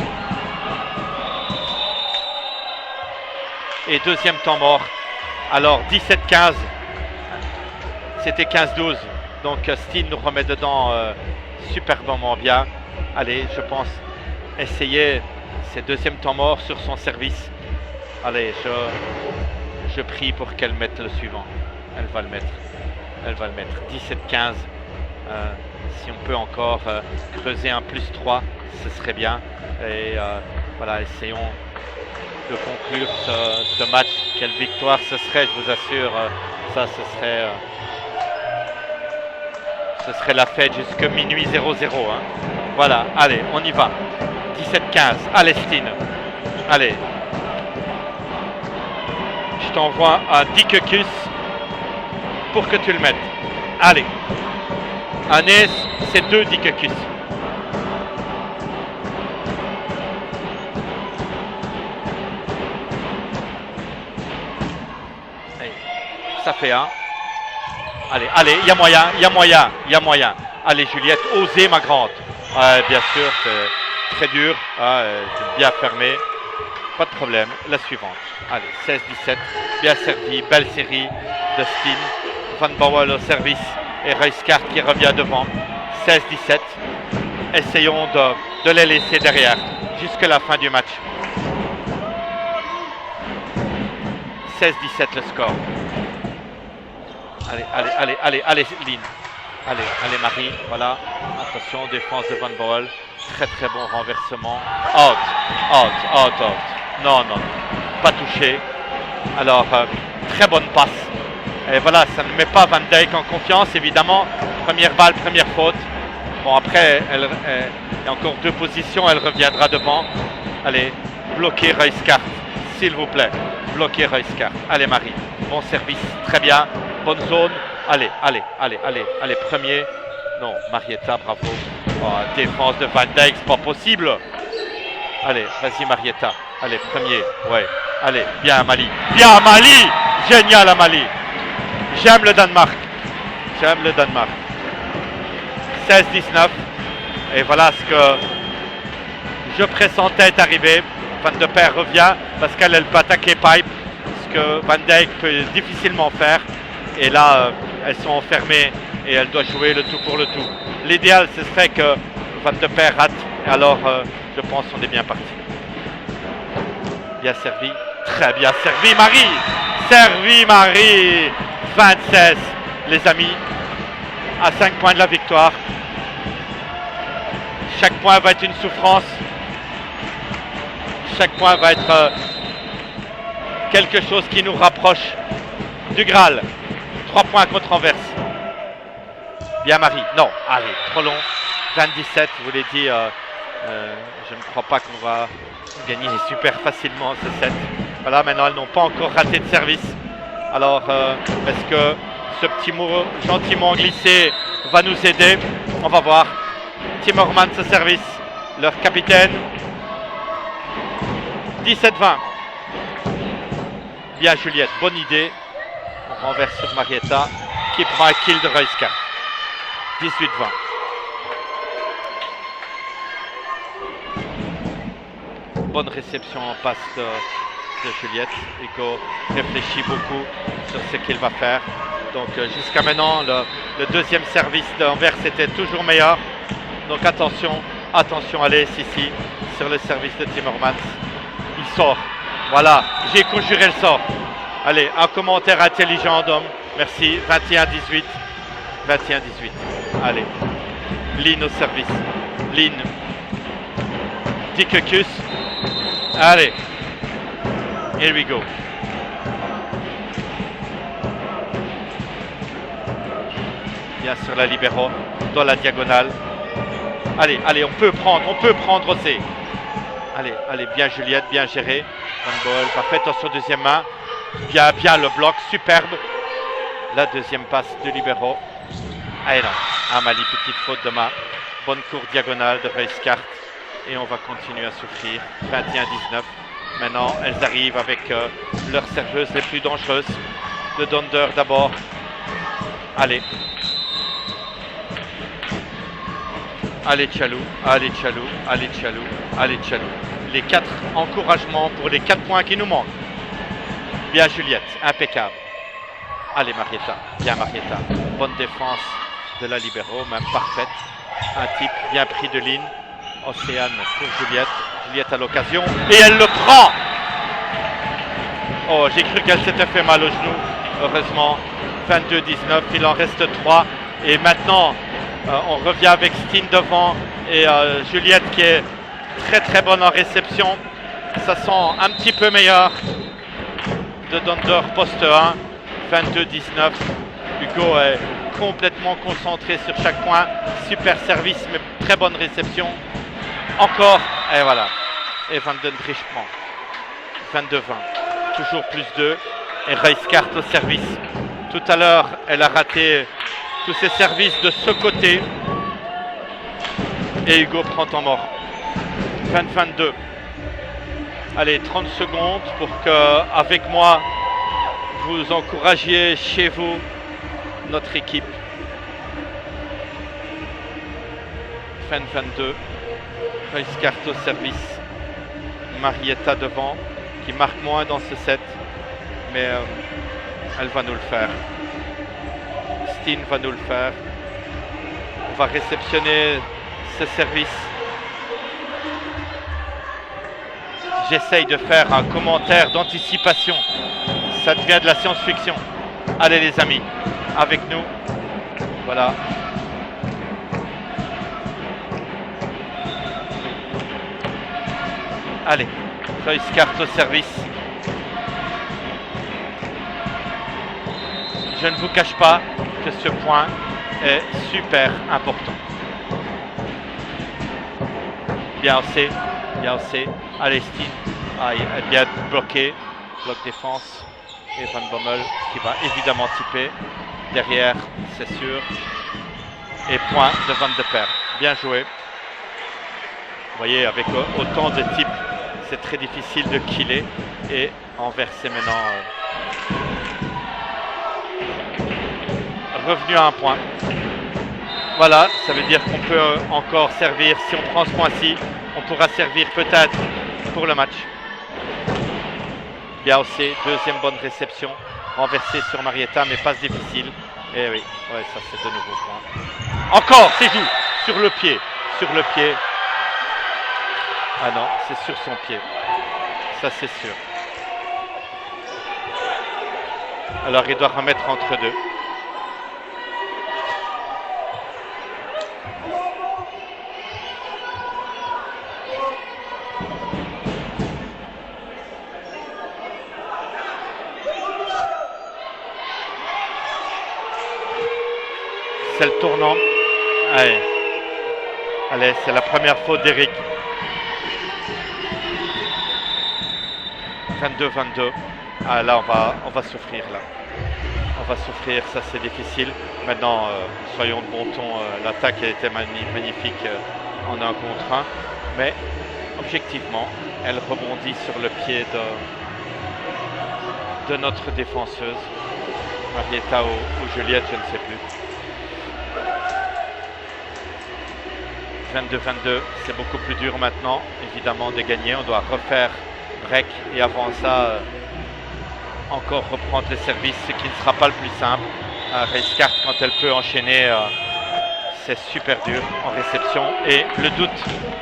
Et deuxième temps mort. Alors, 17-15. C'était 15-12. Donc, Steen nous remet dedans superbement bien. Allez, je pense essayer ces deuxièmes temps morts sur son service. Allez, je prie pour qu'elle mette le suivant. Elle va le mettre. Elle va le mettre. 17-15. Si on peut encore creuser un +3, ce serait bien. Et voilà, essayons de conclure ce match. Quelle victoire ce serait, je vous assure. Ça, ce serait la fête jusqu'à minuit 00. Hein. Voilà, allez, on y va. 17-15. Allez, Steen. Allez. Je t'envoie un Dickekus pour que tu le mettes. Allez. Un S, c'est 2 Dickekus. Ça fait 1. Allez, allez, il y a moyen, il y a moyen, il y a moyen. Allez, Juliette, osez, ma grande. Bien sûr, c'est très dur. C'est bien fermé. Pas de problème. La suivante. Allez, 16-17. Bien servi. Belle série de Steen. Van Bowel au service. Et Ruiskart qui revient devant. 16-17. Essayons de les laisser derrière jusqu'à la fin du match. 16-17 le score. Allez, allez, allez, allez, allez, Lynn. Allez, allez, Marie. Voilà. Attention, défense de Van Bowel. Très, très bon renversement. Out, out, out, out. Non, non, pas touché. Alors, très bonne passe. Et voilà, ça ne met pas Van Dijk en confiance, évidemment. Première balle, première faute. Bon, après, il y a encore 2 positions. Elle reviendra devant. Allez, bloquez Ruiskart, s'il vous plaît. Bloquez Ruiskart. Allez, Marie. Bon service. Très bien. Bonne zone. Allez, allez, allez, allez, allez, premier. Non, Marietta, bravo. Oh, défense de Van Dijk, c'est pas possible. Allez, vas-y, Marietta. Allez, premier. Ouais. Allez, bien Amalie. Bien Amalie. Génial, Amalie. J'aime le Danemark. J'aime le Danemark. 16-19. Et voilà ce que je pressentais est arrivé. Van de Perre revient parce qu'elle peut attaquer Pipe. Ce que Van Dijk peut difficilement faire. Et là, elles sont enfermées et elle doit jouer le tout pour le tout. L'idéal, ce serait que Van de Perre rate. Alors, je pense qu'on est bien parti. Bien servi. Très bien servi, Marie. Servi, Marie. 26, les amis. À 5 points de la victoire. Chaque point va être une souffrance. Chaque point va être quelque chose qui nous rapproche du Graal. 3 points contre Anvers. Bien Marie. Non, allez, trop long. 27, je vous l'ai dit, je ne crois pas qu'on va gagner super facilement ce set. Voilà, maintenant elles n'ont pas encore raté de service. Alors, est-ce que ce petit mot gentiment glissé va nous aider? On va voir. Timmermans ce service, leur capitaine. 17-20. Bien Juliette, bonne idée. On renverse sur Marietta qui prend un kill de Ruiskart. 18-20. Bonne réception en passe de Juliette. Hugo réfléchit beaucoup sur ce qu'il va faire. Donc jusqu'à maintenant, le deuxième service d'Anvers était toujours meilleur. Donc attention, attention, allez, Sissi, sur le service de Timmermans. Il sort. Voilà, j'ai conjuré le sort. Allez, un commentaire intelligent d'homme. Merci. 21-18. 21-18. Allez. Lynn au service. Lynn. Dickekus. Allez. Here we go. Bien sur la libéro. Dans la diagonale. Allez, allez, on peut prendre aussi. Allez, allez, bien Juliette, bien géré. Van Bowel, parfait, attention deuxième main. Bien, bien le bloc, superbe. La deuxième passe de libéro. Allez, non. Amalie, petite faute de main. Bonne course diagonale de Reiskart. Et on va continuer à souffrir. 21-19. Maintenant, elles arrivent avec leurs serveuses les plus dangereuses. Le Donder d'abord. Allez. Allez Tchalou, allez Tchalou, allez Tchalou, allez Tchalou. Les 4 encouragements pour les 4 points qui nous manquent. Bien Juliette, impeccable. Allez Marietta, bien Marietta. Bonne défense de la libéro, même parfaite. Un type bien pris de ligne. Océane pour Juliette. Juliette à l'occasion. Et elle le prend. Oh, j'ai cru qu'elle s'était fait mal au genou. Heureusement, 22-19, il en reste 3. Et maintenant, on revient avec Steen devant. Et Juliette qui est très très bonne en réception. Ça sent un petit peu meilleur. De Donder poste 1. 22-19. Hugo est complètement concentré sur chaque point. Super service, mais très bonne réception. Encore, et voilà. Et Van den Driesch prend. 22-20. Toujours plus 2. Et Reiskart au service. Tout à l'heure, elle a raté tous ses services de ce côté. Et Hugo prend en mort. 20-22. Allez, 30 secondes pour que, avec moi, vous encouragiez chez vous notre équipe. 22. Reiskart au service. Marietta devant, qui marque moins dans ce set. Mais elle va nous le faire. Steen va nous le faire. On va réceptionner ce service. J'essaye de faire un commentaire d'anticipation. Ça devient de la science-fiction. Allez les amis, avec nous. Voilà. Allez, Reiskart au service. Je ne vous cache pas que ce point est super important. Bien aussi, bien aussi. Allez Steen, elle est bien bloqué. Bloc défense. Et Van Bommel qui va évidemment typer. Derrière, c'est sûr. Et point de Van de Per. Bien joué. Vous voyez, avec autant de types, c'est très difficile de killer. Et Anvers est maintenant revenu à un point. Voilà, ça veut dire qu'on peut encore servir. Si on prend ce point-ci, on pourra servir peut-être pour le match. Bien aussi, deuxième bonne réception. Renversé sur Marietta, mais passe difficile. Et oui, ouais, ça c'est de nouveau point. Encore, c'est joue sur le pied. Sur le pied. Ah non, c'est sur son pied. Ça c'est sûr. Alors il doit remettre entre deux. C'est le tournant. Allez, allez, c'est la première faute d'Eric. 22-22. Ah, là, on va souffrir. Là. On va souffrir, ça c'est difficile. Maintenant, soyons de bon ton. L'attaque a été magnifique en 1 contre 1. Mais, objectivement, elle rebondit sur le pied de notre défenseuse. Marietta ou Juliette, je ne sais plus. 22-22, c'est beaucoup plus dur maintenant, évidemment, de gagner. On doit refaire break et avant ça, encore reprendre le service, ce qui ne sera pas le plus simple. Reiskart, quand elle peut enchaîner, c'est super dur en réception. Et le doute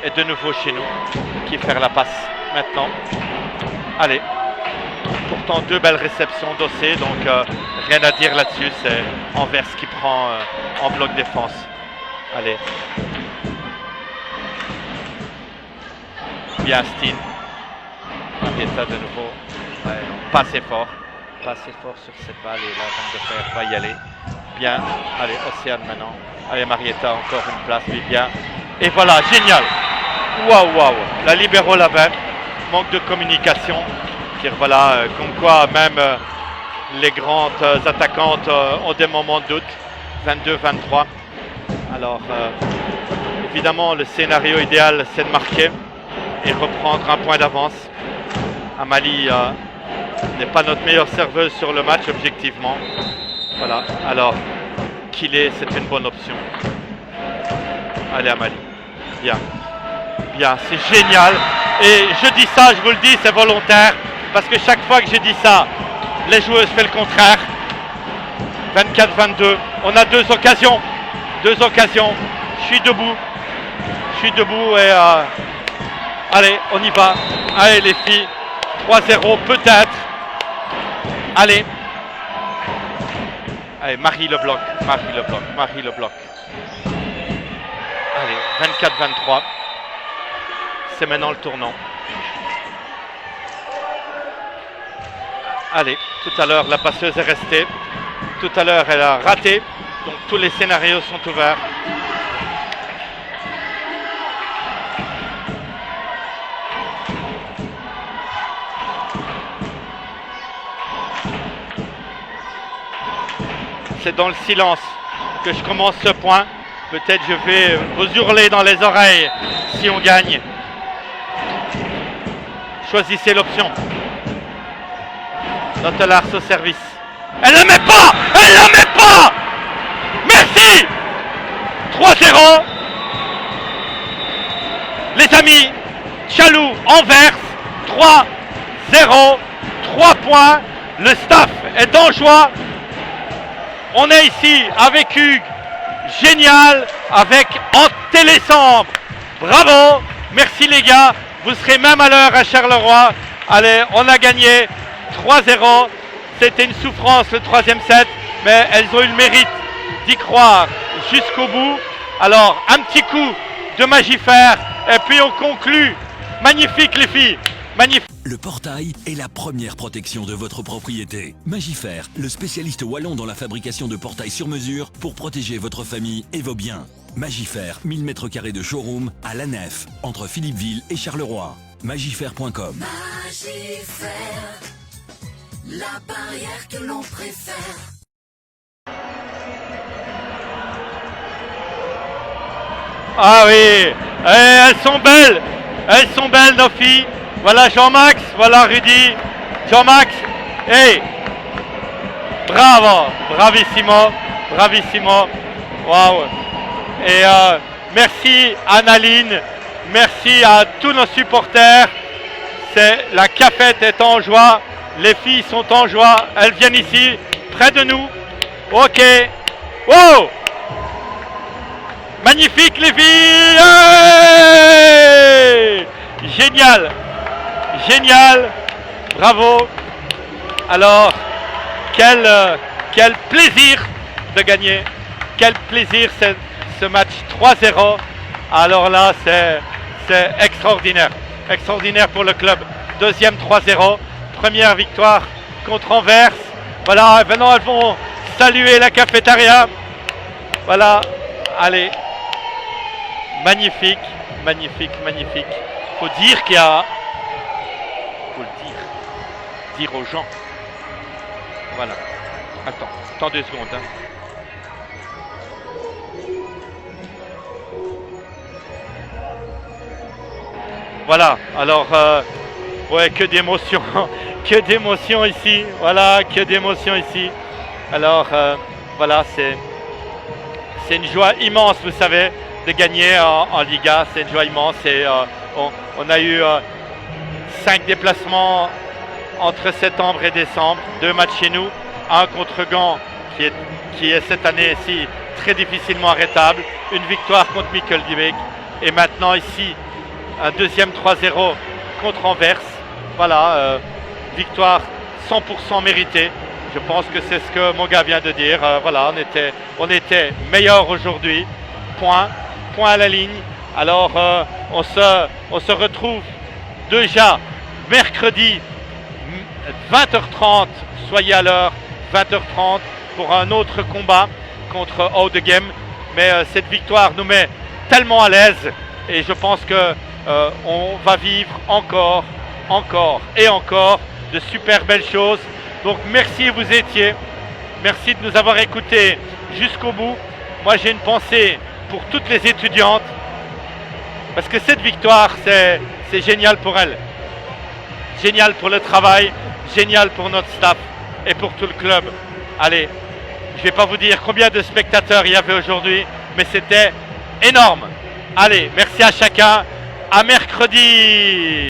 est de nouveau chez nous, qui est faire la passe maintenant. Allez, pourtant 2 belles réceptions d'Ossé, donc rien à dire là-dessus. C'est Anvers qui prend en bloc défense. Allez. Bien Steen. Marietta de nouveau. Ouais, pas assez fort. Pas assez fort sur cette balle. Et là, Van de Per va y aller. Bien. Allez, Océane maintenant. Allez, Marietta, encore une place. Mais bien. Et voilà, génial. Waouh, waouh. La libéro l'avait. Manque de communication. Voilà, comme quoi même les grandes attaquantes ont des moments de doute. 22-23. Alors, évidemment, le scénario idéal, c'est de marquer et reprendre un point d'avance. Amalie n'est pas notre meilleure serveuse sur le match, objectivement. Voilà, alors, killer, c'est une bonne option. Allez, Amalie. Bien. Bien, c'est génial. Et je dis ça, je vous le dis, c'est volontaire. Parce que chaque fois que je dis ça, les joueuses font le contraire. 24-22. On a deux occasions. Deux occasions. Je suis debout. Je suis debout et allez, on y va. Allez les filles. 3-0 peut-être. Allez. Allez, Marie le bloc. Marie le bloc. Marie le bloc. Allez, 24-23. C'est maintenant le tournant. Allez, tout à l'heure, la passeuse est restée. Tout à l'heure, elle a raté. Donc, tous les scénarios sont ouverts. C'est dans le silence que je commence ce point. Peut-être je vais vous hurler dans les oreilles si on gagne. Choisissez l'option. Notelars au service. Elle ne met pas! Elle ne met pas! Merci! 3-0. Les amis, Chaloux, Anvers, 3-0. 3 points. Le staff est en joie. On est ici avec Hugues. Génial. Avec Antélessemble. Bravo. Merci les gars. Vous serez même à l'heure à Charleroi. Allez, on a gagné 3-0. C'était une souffrance le troisième set, mais elles ont eu le mérite d'y croire jusqu'au bout. Alors, un petit coup de Magifère et puis on conclut. Magnifique les filles. Magnifique. Le portail est la première protection de votre propriété. Magifère, le spécialiste wallon dans la fabrication de portails sur mesure pour protéger votre famille et vos biens. Magifère, 1000 m² de showroom à La Nef, entre Philippeville et Charleroi. Magifère.com. Magifère, la barrière que l'on préfère. Ah oui, elles sont belles nos filles. Voilà Jean-Max, voilà Rudy, Jean-Max, hey, bravo, bravissimo, bravissimo, waouh. Et merci Annaline, merci à tous nos supporters. La cafette est en joie, les filles sont en joie, elles viennent ici, près de nous. Ok, wow, magnifique les filles, hey, génial. Génial, bravo. Alors, quel plaisir de gagner. Quel plaisir ce match 3-0. Alors là, c'est extraordinaire. Extraordinaire pour le club. Deuxième 3-0. Première victoire contre Anvers. Voilà, maintenant elles vont saluer la cafétéria. Voilà, allez. Magnifique, magnifique, magnifique. Faut dire qu'il y a... Faut le dire aux gens. Voilà. Attends 2 secondes. Hein. Voilà. Alors, ouais, que d'émotions, que d'émotions ici. Voilà, que d'émotions ici. Alors, voilà, c'est une joie immense, vous savez, de gagner en Liga. C'est une joie immense et on a eu 5 déplacements entre septembre et décembre, 2 matchs chez nous, un contre Gand qui est cette année-ci très difficilement arrêtable, une victoire contre Mikkeldijk et maintenant ici un deuxième 3-0 contre Anvers. Voilà, victoire 100% méritée. Je pense que c'est ce que mon gars vient de dire. Voilà, on était meilleur aujourd'hui. Point à la ligne. Alors on se retrouve déjà mercredi 20h30, soyez à l'heure, 20h30 pour un autre combat contre Oudegem. Mais cette victoire nous met tellement à l'aise et je pense que on va vivre encore et encore de super belles choses. Donc merci vous étiez, merci de nous avoir écoutés jusqu'au bout. Moi, j'ai une pensée pour toutes les étudiantes, parce que cette victoire, c'est génial pour elles. Génial pour le travail, génial pour notre staff et pour tout le club. Allez, je ne vais pas vous dire combien de spectateurs il y avait aujourd'hui, mais c'était énorme. Allez, merci à chacun. À mercredi.